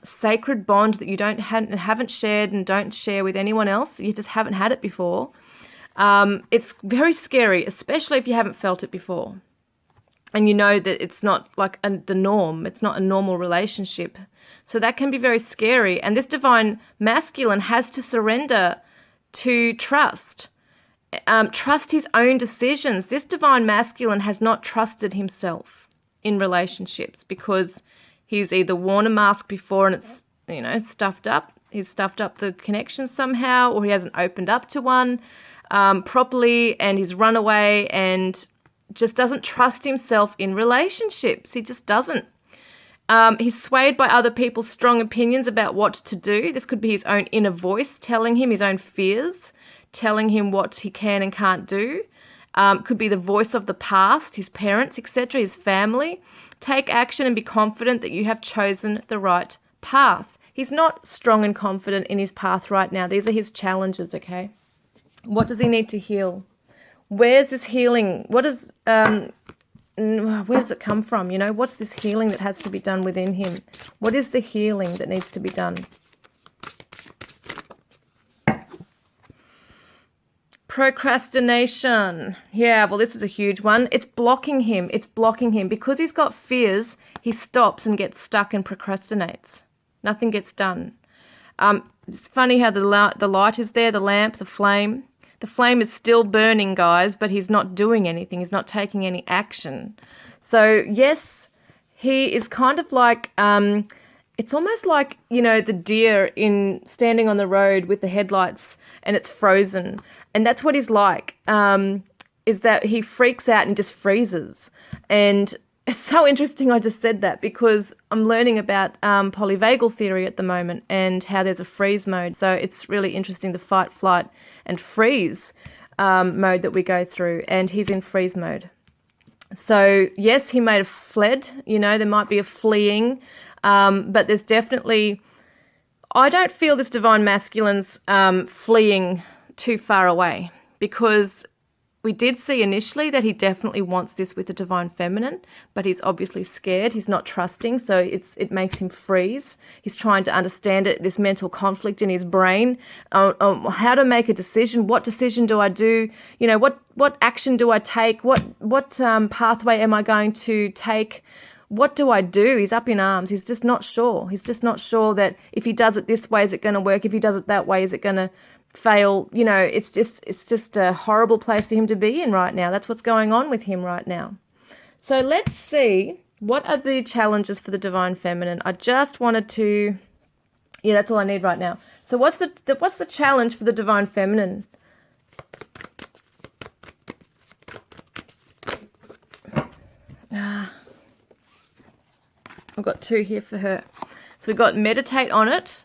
sacred bond that you haven't shared and don't share with anyone else. You just haven't had it before. It's very scary, especially if you haven't felt it before. And you know that it's not like the norm. It's not a normal relationship. So that can be very scary. And this divine masculine has to surrender to trust. Trust his own decisions. This divine masculine has not trusted himself in relationships, because he's either worn a mask before and it's, you know, stuffed up. He's stuffed up the connection somehow, or he hasn't opened up to one properly, and he's run away and just doesn't trust himself in relationships. He just doesn't. He's swayed by other people's strong opinions about what to do. This could be his own inner voice telling him his own fears, telling him what he can and can't do. Could be the voice of the past, his parents, etc., his family. Take action and be confident that you have chosen the right path. He's not strong and confident in his path right now. These are his challenges, okay? What does he need to heal? Where's this healing? Where does it come from? You know, what's this healing that has to be done within him? What is the healing that needs to be done? Procrastination. Yeah, well, this is a huge one. It's blocking him. It's blocking him. Because he's got fears, he stops and gets stuck and procrastinates. Nothing gets done. It's funny how the light is there, the lamp, the flame. The flame is still burning, guys, but he's not doing anything. He's not taking any action. So, yes, he is kind of like, it's almost like, you know, the deer in standing on the road with the headlights and it's frozen. And that's what he's like, is that he freaks out and just freezes. And it's so interesting I just said that, because I'm learning about polyvagal theory at the moment and how there's a freeze mode. So it's really interesting, the fight, flight and freeze mode that we go through. And he's in freeze mode. So yes, he may have fled, there might be a fleeing, but there's definitely, I don't feel this divine masculine's fleeing too far away, because we did see initially that he definitely wants this with the divine feminine, but he's obviously scared. He's not trusting, so it makes him freeze. He's trying to understand it, this mental conflict in his brain, how to make a decision. What decision do I do? What action do I take? What pathway am I going to take? What do I do? He's up in arms. He's just not sure. He's just not sure that if he does it this way, is it going to work? If he does it that way, is it going to fail? It's just a horrible place for him to be in right now. That's what's going on with him right now. So let's see, what are the challenges for the divine feminine? I just wanted to, that's all I need right now. So what's the challenge for the divine feminine? I've got 2 here for her. So we've got meditate on it,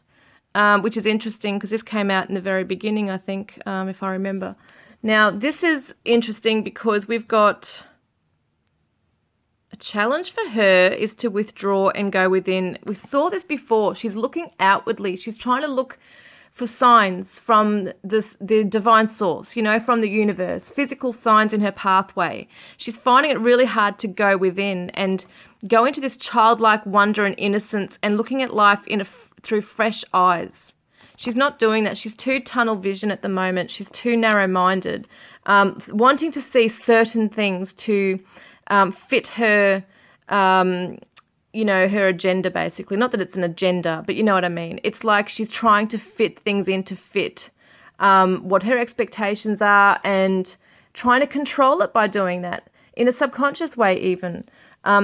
which is interesting because this came out in the very beginning, I think, if I remember. Now, this is interesting because we've got a challenge for her is to withdraw and go within. We saw this before. She's looking outwardly. She's trying to look for signs from the divine source, from the universe, physical signs in her pathway. She's finding it really hard to go within and go into this childlike wonder and innocence and looking at life through fresh eyes. She's not doing that. She's too tunnel vision at the moment. She's too narrow-minded, wanting to see certain things to fit her, her agenda, basically. Not that it's an agenda, but you know what I mean. It's like she's trying to fit things in to fit what her expectations are and trying to control it by doing that in a subconscious way even.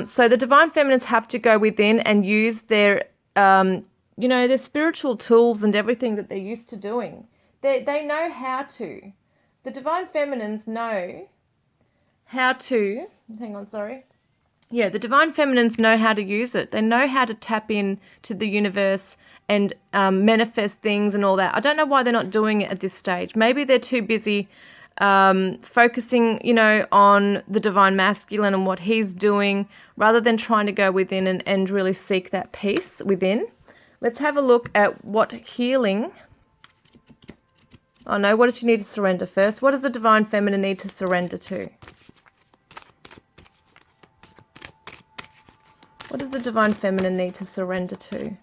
So the divine feminines have to go within and use their their spiritual tools and everything that they're used to doing. They know how to. The divine feminines know how to, the divine feminines know how to use it. They know how to tap in to the universe and manifest things and all that. I don't know why they're not doing it at this stage. Maybe they're too busy focusing, on the divine masculine and what he's doing rather than trying to go within and really seek that peace within. Let's have a look at what healing. Oh no, what does she need to surrender first? What does the divine feminine need to surrender to? What does the divine feminine need to surrender to?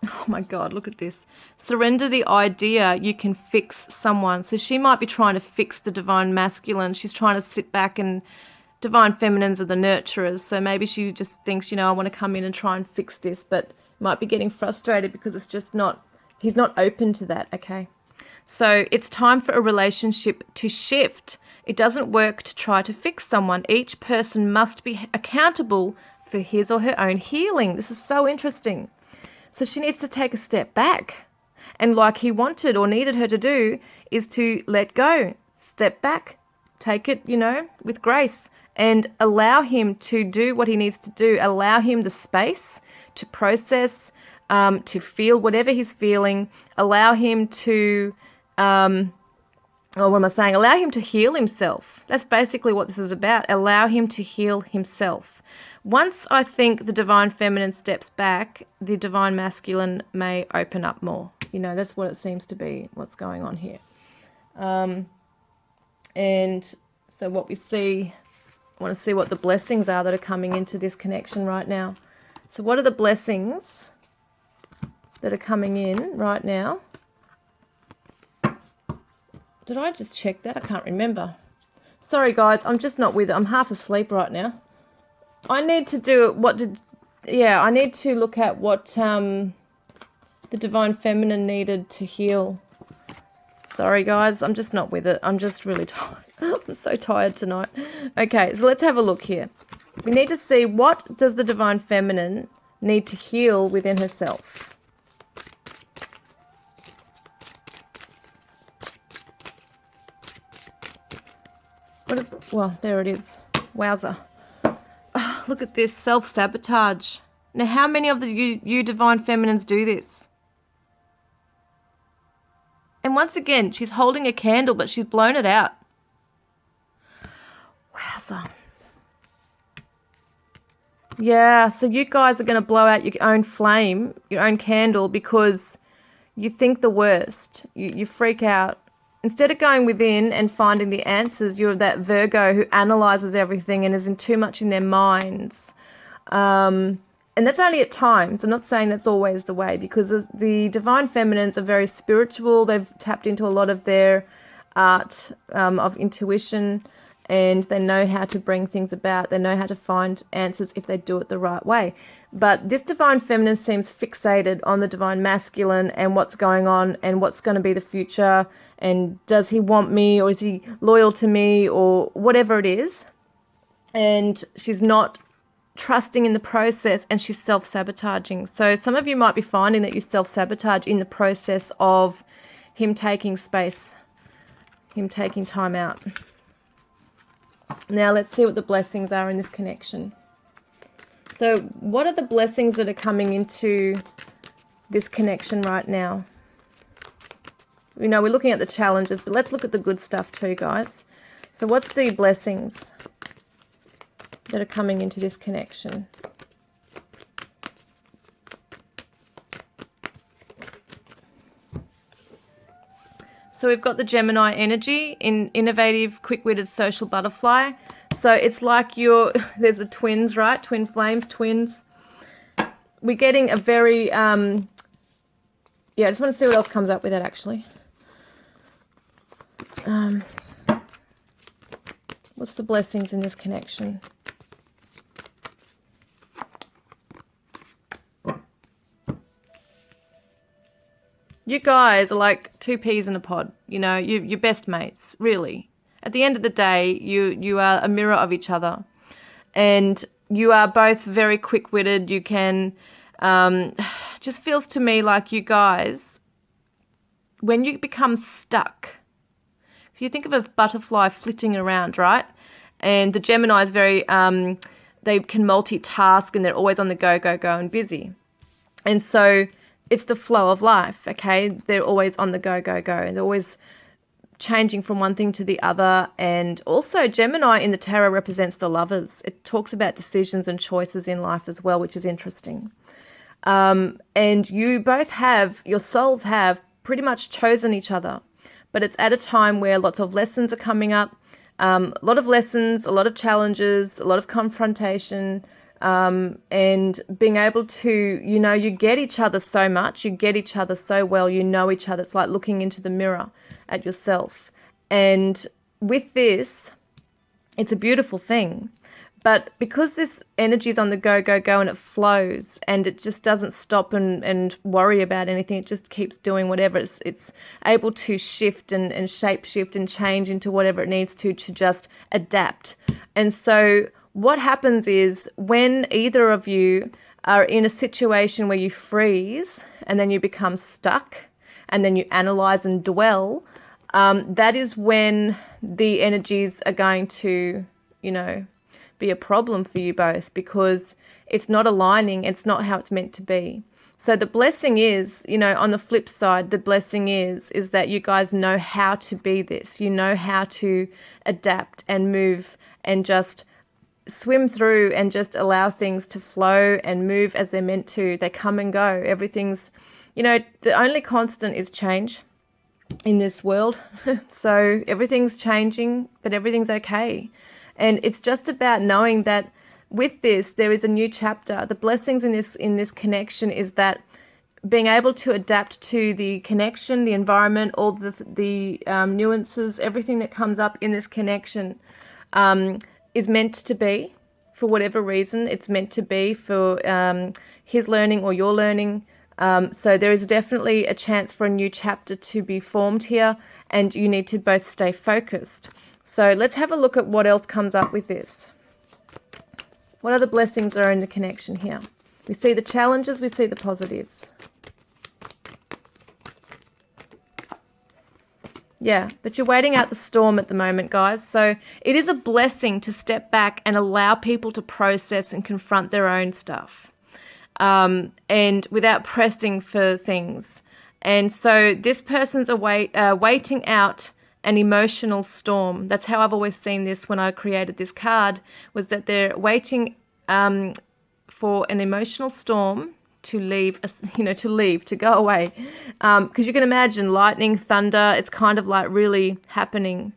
Oh my God, look at this. Surrender the idea you can fix someone. So she might be trying to fix the divine masculine. She's trying to sit back, and divine feminines are the nurturers. So maybe she just thinks, I want to come in and try and fix this, but might be getting frustrated because it's just he's not open to that, okay? So it's time for a relationship to shift. It doesn't work to try to fix someone. Each person must be accountable for his or her own healing. This is so interesting. So she needs to take a step back. And like he wanted or needed her to do is to let go, step back, take it, with grace, and allow him to do what he needs to do. Allow him the space to process, to feel whatever he's feeling. Allow him to, Allow him to heal himself. That's basically what this is about. Allow him to heal himself. Once I think the divine feminine steps back, the divine masculine may open up more. That's what it seems to be, what's going on here. And so what we see, I want to see what the blessings are that are coming into this connection right now. So what are the blessings that are coming in right now? Did I just check that? I can't remember. Sorry, guys, I'm just not with it. I'm half asleep right now. I need to do I need to look at what the divine feminine needed to heal. Sorry, guys, I'm just not with it. I'm just really tired. I'm so tired tonight. Okay, so let's have a look here. We need to see, what does the divine feminine need to heal within herself? There it is. Wowza. Oh, look at this, self-sabotage. Now, how many of you divine feminines do this? And once again, she's holding a candle, but she's blown it out. Wowza. Yeah, so you guys are going to blow out your own flame, your own candle, because you think the worst. You freak out. Instead of going within and finding the answers, you're that Virgo who analyzes everything and is in too much in their minds. And that's only at times. I'm not saying that's always the way, because the divine feminines are very spiritual. They've tapped into a lot of their art of intuition, and they know how to bring things about. They know how to find answers if they do it the right way. But this divine feminine seems fixated on the divine masculine and what's going on and what's going to be the future, and does he want me, or is he loyal to me, or whatever it is. And she's not trusting in the process, and she's self-sabotaging. So some of you might be finding that you self-sabotage in the process of him taking space, him taking time out. Now let's see what the blessings are in this connection. So what are the blessings that are coming into this connection right now? You know, we're looking at the challenges, but let's look at the good stuff too, guys. So what's the blessings that are coming into this connection? So we've got the Gemini energy, in innovative, quick-witted social butterfly. So it's like there's a twins, right? Twin flames, twins. We're getting a very, yeah, I just want to see what else comes up with that, actually. What's the blessings in this connection? You guys are like two peas in a pod, you know, you're best mates, really. At the end of the day, you are a mirror of each other. And you are both very quick-witted. You can, just feels to me like you guys, when you become stuck, if you think of a butterfly flitting around, right? And the Gemini is very, they can multitask, and they're always on the go, and busy. And so it's the flow of life, okay? They're always on the go. They're always changing from one thing to the other. And also Gemini in the tarot represents the lovers. It talks about decisions and choices in life as well, which is interesting. And you both your souls have pretty much chosen each other, but it's at a time where lots of lessons are coming up, a lot of lessons, a lot of challenges, a lot of confrontation, and being able to, you know, you get each other so much, you get each other so well, you know each other. It's like looking into the mirror at yourself. And with this, it's a beautiful thing. But because this energy is on the go, and it flows, and it just doesn't stop and worry about anything, it just keeps doing whatever. It's able to shift and shape shift and change into whatever it needs to just adapt. And so what happens is when either of you are in a situation where you freeze and then you become stuck and then you analyze and dwell, that is when the energies are going to, you know, be a problem for you both, because it's not aligning. It's not how it's meant to be. So the blessing is, you know, on the flip side, the blessing is that you guys know how to be this. You know how to adapt and move and just swim through and just allow things to flow and move as they're meant to. They come and go. Everything's, you know, the only constant is change in this world. So everything's changing, but everything's okay. And it's just about knowing that with this, there is a new chapter. The blessings in this connection is that being able to adapt to the connection, the environment, all the nuances, everything that comes up in this connection is meant to be for whatever reason. It's meant to be for his learning or your learning. So there is definitely a chance for a new chapter to be formed here, and you need to both stay focused. So let's have a look at what else comes up with this. What other blessings are in the connection here? We see the challenges, we see the positives. Yeah, but you're waiting out the storm at the moment, guys. So it is a blessing to step back and allow people to process and confront their own stuff. And without pressing for things. And so this person's waiting out an emotional storm. That's how I've always seen this when I created this card, was that they're waiting for an emotional storm to leave, to go away. Because you can imagine lightning, thunder, it's kind of like really happening.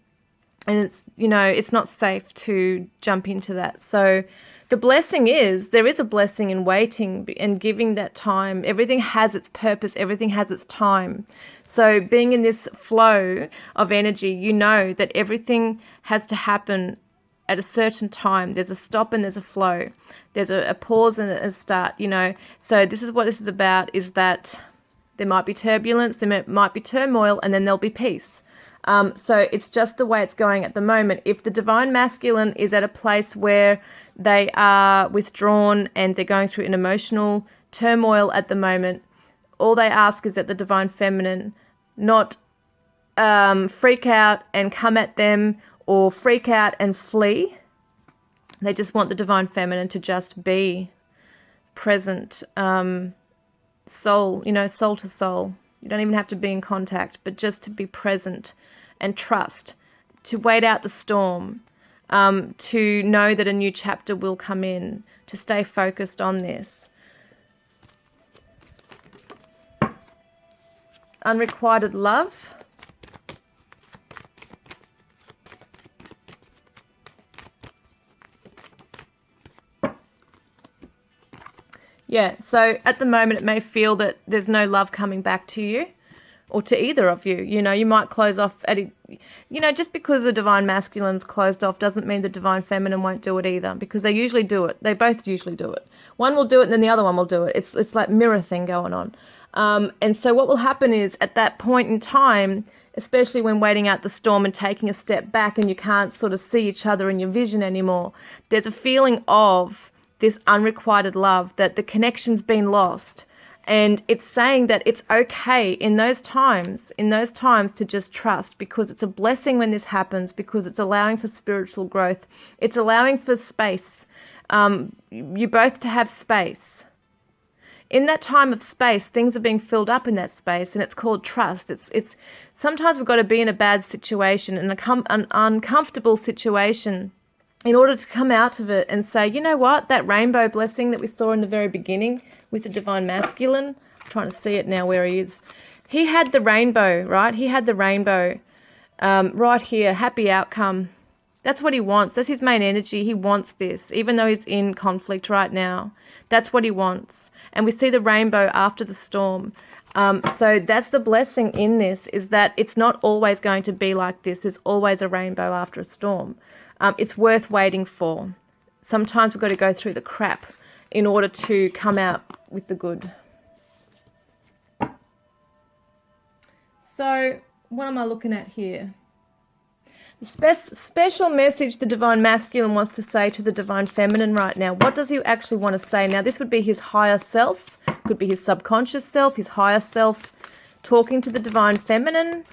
And it's, it's not safe to jump into that. So the blessing is, there is a blessing in waiting and giving that time. Everything has its purpose. Everything has its time. So being in this flow of energy, you know that everything has to happen at a certain time. There's a stop and there's a flow. There's a pause and a start, So this is what this is about, is that there might be turbulence, there might be turmoil, and then there'll be peace. So it's just the way it's going at the moment. If the divine masculine is at a place where they are withdrawn and they're going through an emotional turmoil at the moment, all they ask is that the divine feminine not freak out and come at them or freak out and flee. They just want the divine feminine to just be present, soul to soul. You don't even have to be in contact, but just to be present and trust, to wait out the storm, to know that a new chapter will come in, to stay focused on this. Unrequited love. Yeah, so at the moment it may feel that there's no love coming back to you or to either of you. You might close off at it. Just because the divine masculine's closed off doesn't mean the divine feminine won't do it either, because they usually do it. They both usually do it. One will do it and then the other one will do it. It's like mirror thing going on. And so what will happen is at that point in time, especially when waiting out the storm and taking a step back and you can't sort of see each other in your vision anymore, there's a feeling of this unrequited love, that the connection's been lost. And it's saying that it's okay in those times to just trust, because it's a blessing when this happens, because it's allowing for spiritual growth. It's allowing for space. You both to have space. In that time of space, things are being filled up in that space, and it's called trust. It's sometimes we've got to be in a bad situation, an uncomfortable situation, in order to come out of it and say, you know what, that rainbow blessing that we saw in the very beginning with the divine masculine, I'm trying to see it now where he is. He had the rainbow, right? He had the rainbow right here, happy outcome. That's what he wants. That's his main energy. He wants this, even though he's in conflict right now. That's what he wants. And we see the rainbow after the storm. So that's the blessing in this, is that it's not always going to be like this. There's always a rainbow after a storm. It's worth waiting for. Sometimes we've got to go through the crap in order to come out with the good. So what am I looking at here? The special message the divine masculine wants to say to the divine feminine right now. What does he actually want to say? Now, this would be his higher self. Could be his subconscious self, his higher self, talking to the divine feminine.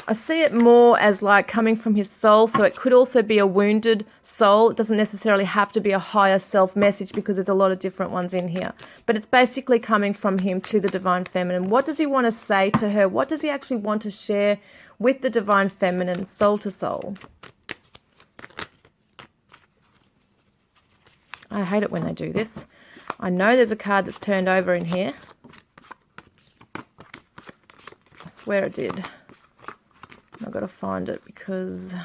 I see it more as like coming from his soul, so it could also be a wounded soul. It doesn't necessarily have to be a higher self message, because there's a lot of different ones in here. But it's basically coming from him to the divine feminine. What does he want to say to her? What does he actually want to share with the divine feminine, soul to soul? I hate it when they do this. I know there's a card that's turned over in here. I swear it did. I've got to find it because,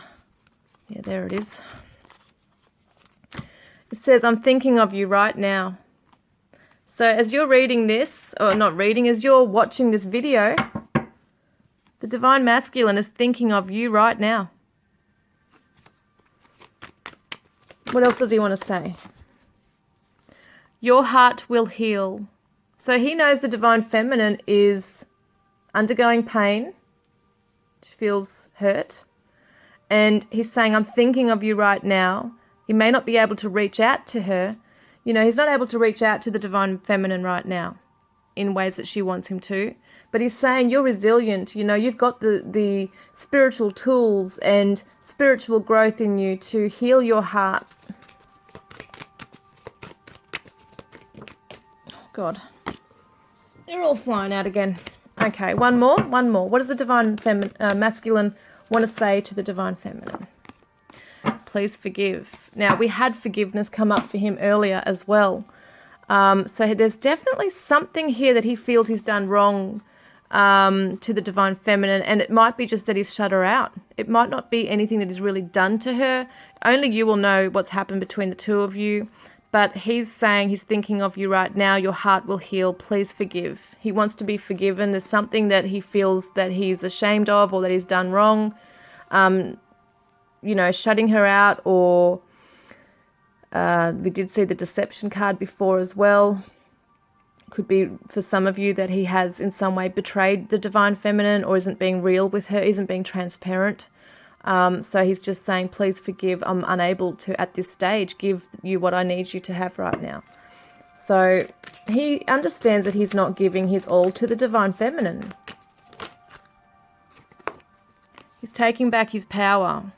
yeah, there it is. It says, I'm thinking of you right now. So as you're reading this, or not reading, as you're watching this video, the divine masculine is thinking of you right now. What else does he want to say? Your heart will heal. So he knows the divine feminine is undergoing pain. She feels hurt. And he's saying, I'm thinking of you right now. He may not be able to reach out to her. He's not able to reach out to the divine feminine right now in ways that she wants him to. But he's saying, you're resilient. You've got the spiritual tools and spiritual growth in you to heal your heart. God, they're all flying out again. Okay, one more. What does the divine masculine want to say to the divine feminine? Please forgive. Now, we had forgiveness come up for him earlier as well. So there's definitely something here that he feels he's done wrong to the divine feminine, and it might be just that he's shut her out. It might not be anything that he's really done to her. Only you will know what's happened between the two of you. But he's saying he's thinking of you right now. Your heart will heal. Please forgive. He wants to be forgiven. There's something that he feels that he's ashamed of or that he's done wrong. You know, shutting her out, or we did see the deception card before as well. Could be for some of you that he has in some way betrayed the divine feminine or isn't being real with her, isn't being transparent. So he's just saying, please forgive. I'm unable to, at this stage, give you what I need you to have right now. So he understands that he's not giving his all to the divine feminine. He's taking back his power.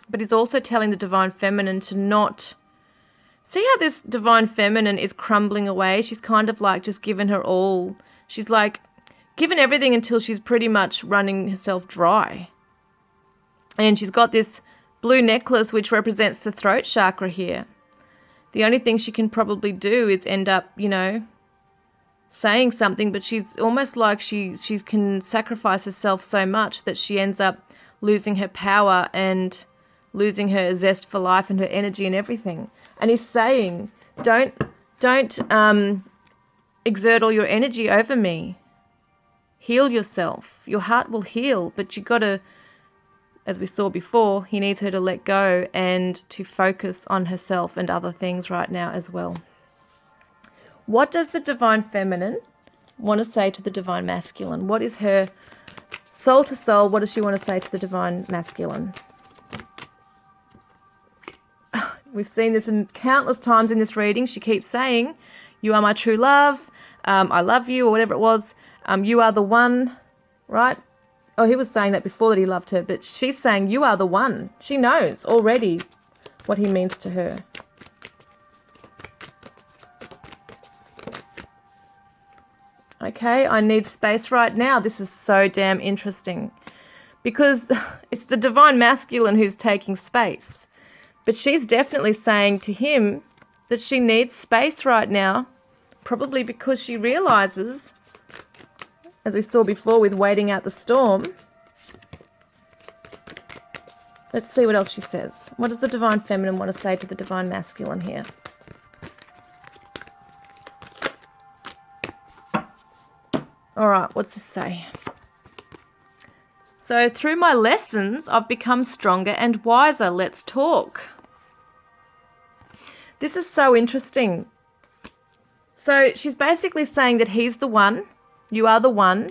But he's also telling the divine feminine to not... See how this divine feminine is crumbling away? She's kind of like just given her all. She's like given everything until she's pretty much running herself dry. And she's got this blue necklace which represents the throat chakra here. The only thing she can probably do is end up, you know, saying something, but she's almost like she can sacrifice herself so much that she ends up losing her power and losing her zest for life and her energy and everything. And he's saying, don't exert all your energy over me. Heal yourself. Your heart will heal, but you got to, as we saw before, he needs her to let go and to focus on herself and other things right now as well. What does the divine feminine want to say to the divine masculine? What is her soul to soul? What does she want to say to the divine masculine? We've seen this countless times in this reading. She keeps saying, you are my true love. I love you, or whatever it was. You are the one, right? Oh, he was saying that before, that he loved her, but she's saying you are the one. She knows already what he means to her. Okay, I need space right now. This is so damn interesting because it's the divine masculine who's taking space. But she's definitely saying to him that she needs space right now, probably because she realizes, as we saw before with waiting out the storm. Let's see what else she says. What does the divine feminine want to say to the divine masculine here? All right, what's this say? So, through my lessons, I've become stronger and wiser. Let's talk. This is so interesting. So, she's basically saying that he's the one. You are the one.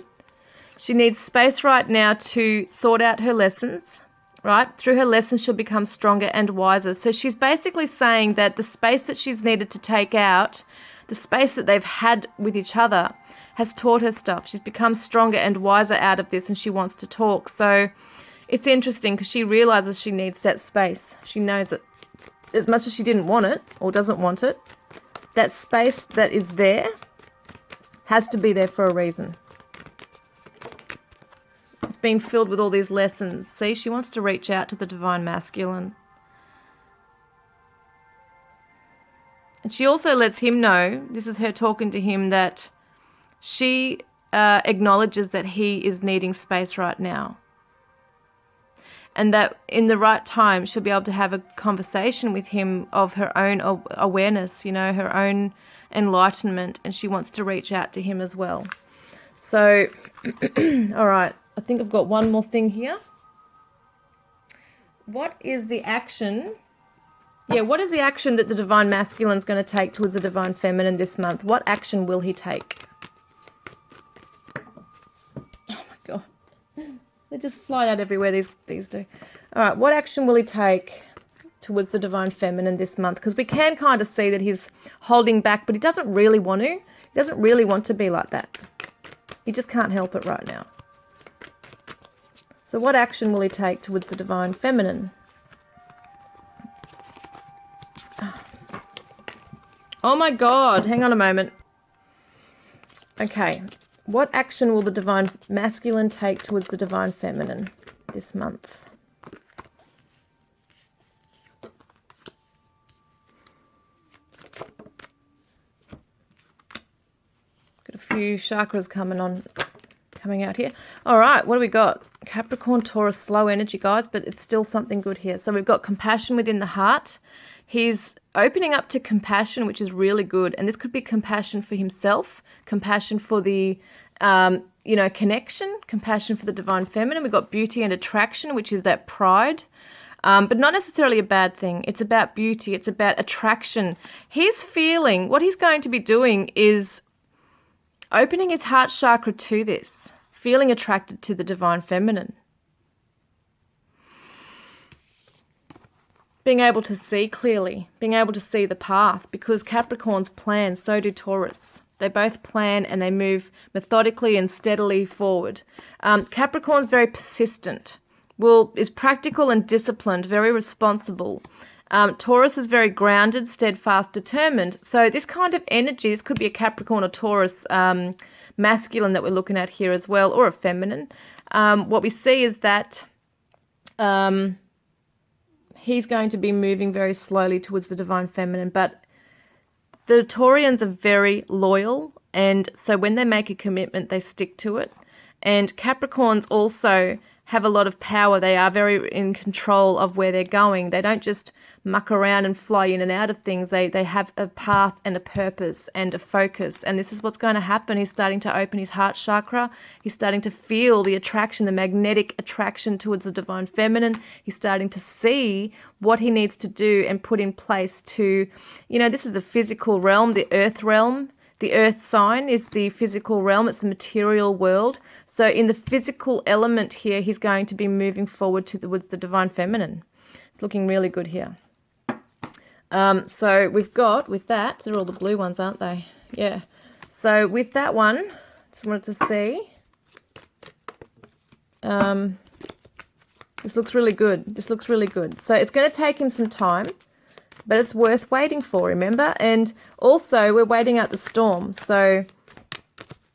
She needs space right now to sort out her lessons, right? Through her lessons, she'll become stronger and wiser. So, she's basically saying that the space that she's needed to take out, the space that they've had with each other, has taught her stuff. She's become stronger and wiser out of this, and she wants to talk. So it's interesting because she realizes she needs that space. She knows that as much as she didn't want it or doesn't want it, that space that is there has to be there for a reason. It's been filled with all these lessons. See, she wants to reach out to the divine masculine. And she also lets him know, this is her talking to him, that she acknowledges that he is needing space right now. And that in the right time, she'll be able to have a conversation with him of her own awareness, you know, her own enlightenment. And she wants to reach out to him as well. So, all right, I think I've got one more thing here. What is the action? Yeah, what is the action that the divine masculine is going to take towards the divine feminine this month? What action will he take? They just fly out everywhere, these do. All right, what action will he take towards the divine feminine this month? Because we can kind of see that he's holding back, but he doesn't really want to. He doesn't really want to be like that. He just can't help it right now. So what action will he take towards the divine feminine? Oh my God, hang on a moment. Okay, what action will the divine masculine take towards the divine feminine this month? Got a few chakras coming out here. All right, what do we got? Capricorn, Taurus, slow energy, guys, but it's still something good here. So we've got compassion within the heart. He's opening up to compassion, which is really good. And this could be compassion for himself, compassion for the, connection, compassion for the divine feminine. We've got beauty and attraction, which is that pride. But not necessarily a bad thing. It's about beauty. It's about attraction. He's feeling, what he's going to be doing is opening his heart chakra to this, feeling attracted to the divine feminine. Being able to see clearly, being able to see the path, because Capricorns plan, so do Taurus. They both plan and they move methodically and steadily forward. Capricorn's very persistent, is practical and disciplined, very responsible. Taurus is very grounded, steadfast, determined. So this kind of energy, this could be a Capricorn or Taurus masculine that we're looking at here as well, or a feminine. What we see is that he's going to be moving very slowly towards the divine feminine, but the Taurians are very loyal, and so when they make a commitment, they stick to it. And Capricorns also have a lot of power. They are very in control of where they're going. They don't just muck around and fly in and out of things. They have a path and a purpose and a focus. And this is what's going to happen. He's starting to open his heart chakra. He's starting to feel the attraction, the magnetic attraction towards the divine feminine. He's starting to see what he needs to do and put in place to, this is the physical realm, the earth realm. The earth sign is the physical realm. It's the material world. So in the physical element here, he's going to be moving forward towards the divine feminine. It's looking really good here. So we've got, with that, they're all the blue ones, aren't they? Yeah. So with that one, just wanted to see. This looks really good. This looks really good. So it's going to take him some time, but it's worth waiting for, remember? And also, we're waiting out the storm. So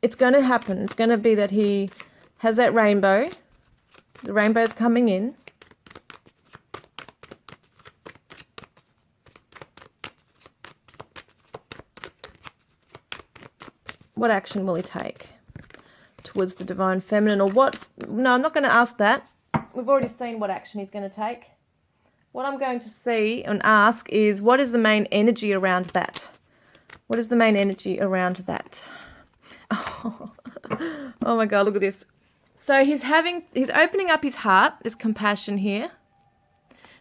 it's going to happen. It's going to be that he has that rainbow. The rainbow's coming in. What action will he take towards the divine feminine? Or no, I'm not going to ask that. We've already seen what action he's going to take. What I'm going to see and ask is, what is the main energy around that? What is the main energy around that? Oh my God, look at this. So he's opening up his heart. There's compassion here.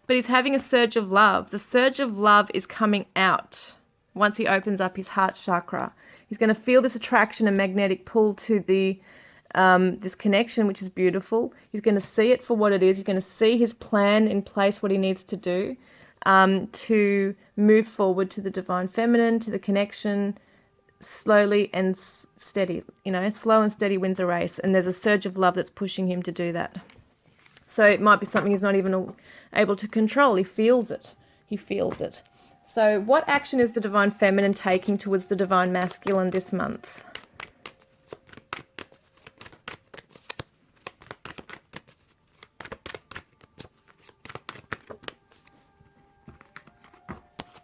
But he's having a surge of love. The surge of love is coming out once he opens up his heart chakra. He's going to feel this attraction and magnetic pull to the this connection, which is beautiful. He's going to see it for what it is. He's going to see his plan in place, what he needs to do to move forward to the divine feminine, to the connection, slowly and steady. Slow and steady wins a race, and there's a surge of love that's pushing him to do that. So it might be something he's not even able to control. He feels it. He feels it. So what action is the divine feminine taking towards the divine masculine this month?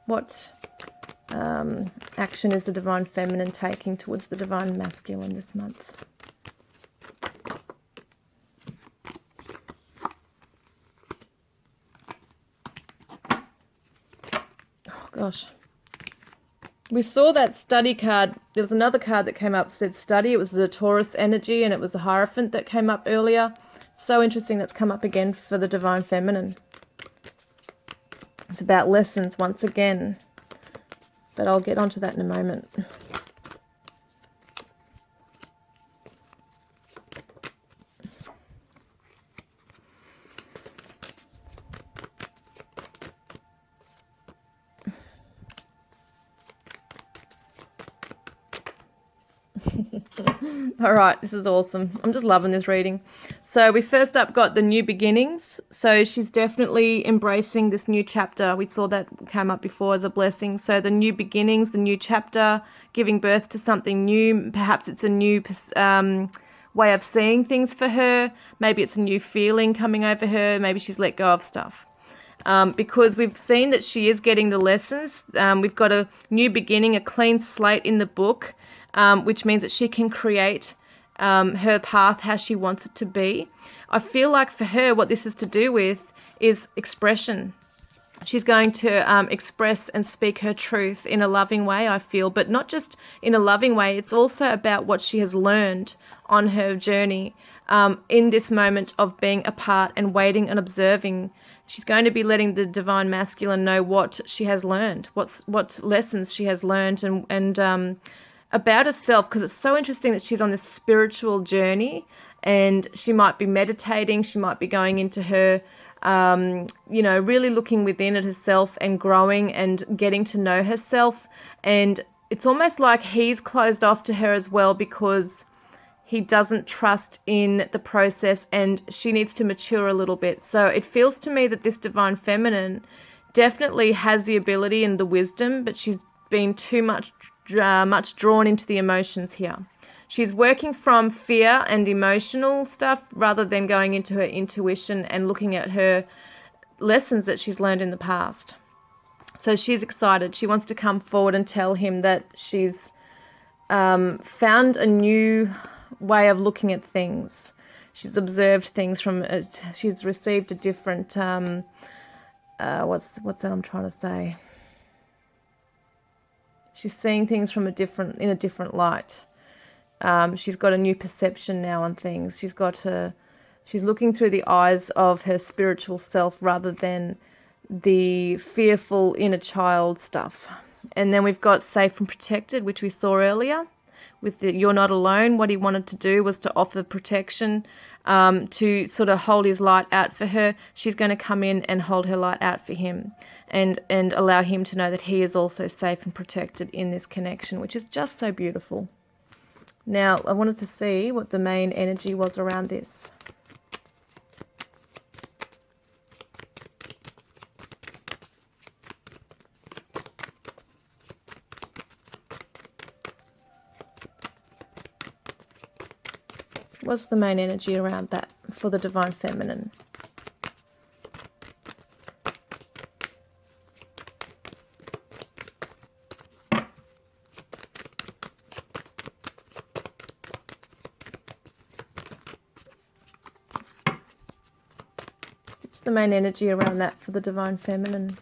What action is the divine feminine taking towards the divine masculine this month? Oh, gosh. We saw that study card. There was another card that came up, said study. It was the Taurus energy, and it was the Hierophant that came up earlier. So interesting that's come up again for the divine feminine. It's about lessons once again, but I'll get onto that in a moment. All right, this is awesome. I'm just loving this reading. So we first up got the new beginnings. So she's definitely embracing this new chapter. We saw that came up before as a blessing. So the new beginnings, the new chapter, giving birth to something new. Perhaps it's a new way of seeing things for her. Maybe it's a new feeling coming over her. Maybe she's let go of stuff. Because we've seen that she is getting the lessons. We've got a new beginning, a clean slate in the book, which means that she can create her path how she wants it to be. I feel like for her, what this is to do with is expression. She's going to express and speak her truth in a loving way, I feel, but not just in a loving way. It's also about what she has learned on her journey in this moment of being apart and waiting and observing. She's going to be letting the divine masculine know what she has learned, what lessons she has learned, and about herself, because it's so interesting that she's on this spiritual journey, and she might be meditating, she might be going into her, really looking within at herself and growing and getting to know herself. And it's almost like he's closed off to her as well, because he doesn't trust in the process and she needs to mature a little bit. So it feels to me that this divine feminine definitely has the ability and the wisdom, but she's been too much drawn into the emotions here. She's working from fear and emotional stuff rather than going into her intuition and looking at her lessons that she's learned in the past. So she's excited. She wants to come forward and tell him that she's found a new way of looking at things. She's observed things from she's received a different what's that I'm trying to say? She's seeing things from in a different light. She's got a new perception now on things. She's looking through the eyes of her spiritual self rather than the fearful inner child stuff. And then we've got safe and protected, which we saw earlier. With the you're not alone, what he wanted to do was to offer protection, to sort of hold his light out for her. She's going to come in and hold her light out for him and allow him to know that he is also safe and protected in this connection, which is just so beautiful. Now, I wanted to see what the main energy was around this. What's the main energy around that for the divine feminine? What's the main energy around that for the divine feminine?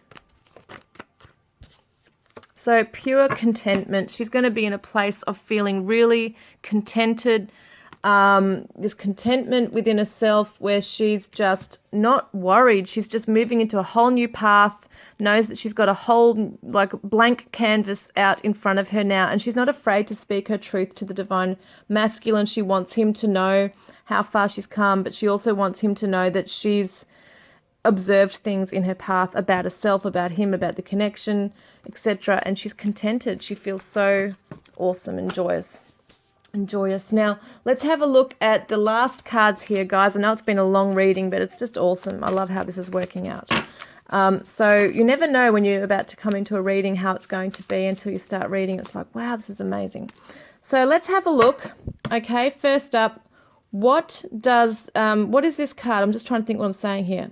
So pure contentment. She's going to be in a place of feeling really contented, this contentment within herself where she's just not worried. She's just moving into a whole new path, knows that she's got a whole blank canvas out in front of her now, and she's not afraid to speak her truth to the divine masculine. She wants him to know how far she's come, but she also wants him to know that she's observed things in her path about herself, about him, about the connection, etc. And she's contented. She feels so awesome and joyous. Now, let's have a look at the last cards here, guys. I know it's been a long reading, but it's just awesome. I love how this is working out. So you never know when you're about to come into a reading how it's going to be until you start reading. It's like, wow, this is amazing. So let's have a look. Okay, first up, what is this card? I'm just trying to think what I'm saying here.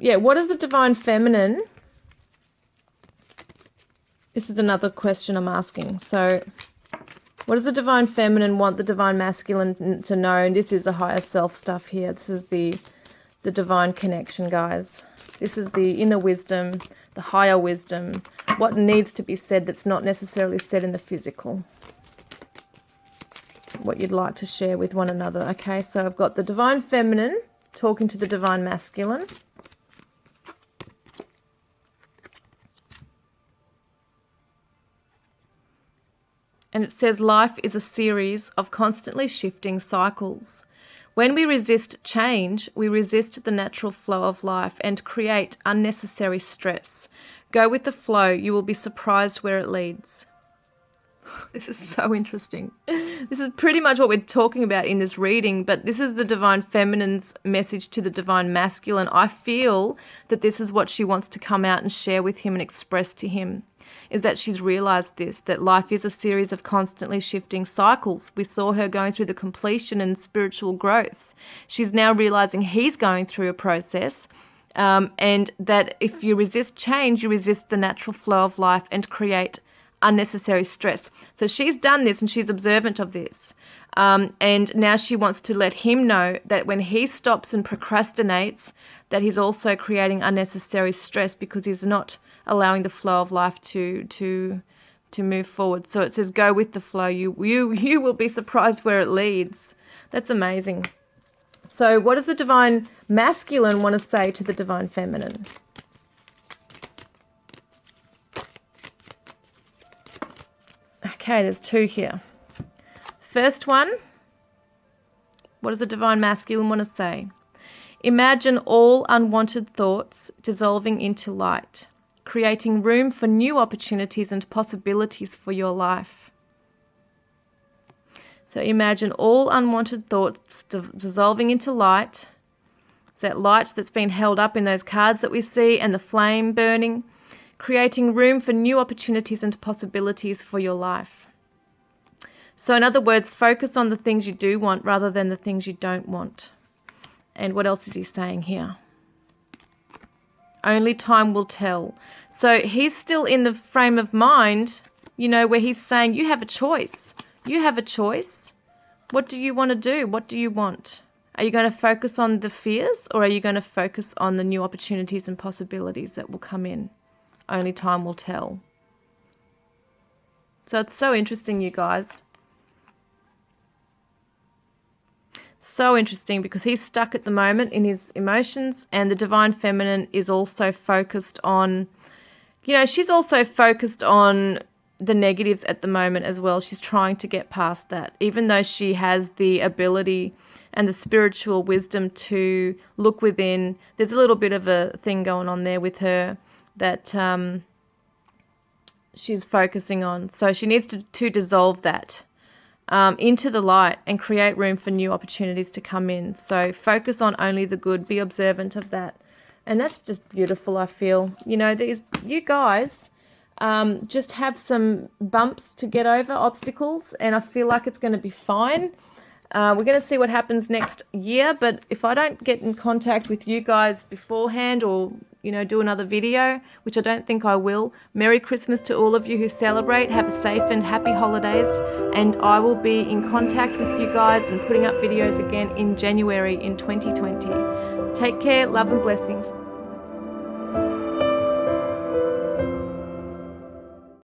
Yeah, what is the divine feminine? This is another question I'm asking. So what does the divine feminine want the divine masculine to know? And this is a higher self stuff here. This is the divine connection, guys. This is the inner wisdom, the higher wisdom, what needs to be said that's not necessarily said in the physical. What you'd like to share with one another. Okay, so I've got the divine feminine talking to the divine masculine. And it says life is a series of constantly shifting cycles. When we resist change, we resist the natural flow of life and create unnecessary stress. Go with the flow. You will be surprised where it leads. This is so interesting. This is pretty much what we're talking about in this reading, but this is the divine feminine's message to the divine masculine. I feel that this is what she wants to come out and share with him and express to him, is that she's realized this, that life is a series of constantly shifting cycles. We saw her going through the completion and spiritual growth. She's now realizing he's going through a process, and that if you resist change, you resist the natural flow of life and create unnecessary stress. So she's done this and she's observant of this. And now she wants to let him know that when he stops and procrastinates, that he's also creating unnecessary stress because he's not allowing the flow of life to move forward. So it says, go with the flow. You will be surprised where it leads. That's amazing. So what does the divine masculine want to say to the divine feminine? Okay, there's two here. First one, what does the divine masculine want to say? Imagine all unwanted thoughts dissolving into light, creating room for new opportunities and possibilities for your life. So imagine all unwanted thoughts dissolving into light. It's that light that's been held up in those cards that we see and the flame burning, creating room for new opportunities and possibilities for your life. So in other words, focus on the things you do want rather than the things you don't want. And what else is he saying here? Only time will tell. So he's still in the frame of mind, where he's saying, you have a choice. You have a choice. What do you want to do? What do you want? Are you going to focus on the fears, or are you going to focus on the new opportunities and possibilities that will come in? Only time will tell. So it's so interesting, you guys. So interesting, because he's stuck at the moment in his emotions, and the divine feminine is also focused on, she's also focused on the negatives at the moment as well. She's trying to get past that, even though she has the ability and the spiritual wisdom to look within. There's a little bit of a thing going on there with her that she's focusing on. So she needs to dissolve that into the light and create room for new opportunities to come in. So focus on only the good, be observant of that. And that's just beautiful, I feel. You guys just have some bumps to get over, obstacles, and I feel like it's going to be fine. We're going to see what happens next year, but if I don't get in contact with you guys beforehand or, do another video, which I don't think I will, Merry Christmas to all of you who celebrate. Have a safe and happy holidays, and I will be in contact with you guys and putting up videos again in January in 2020. Take care, love and blessings.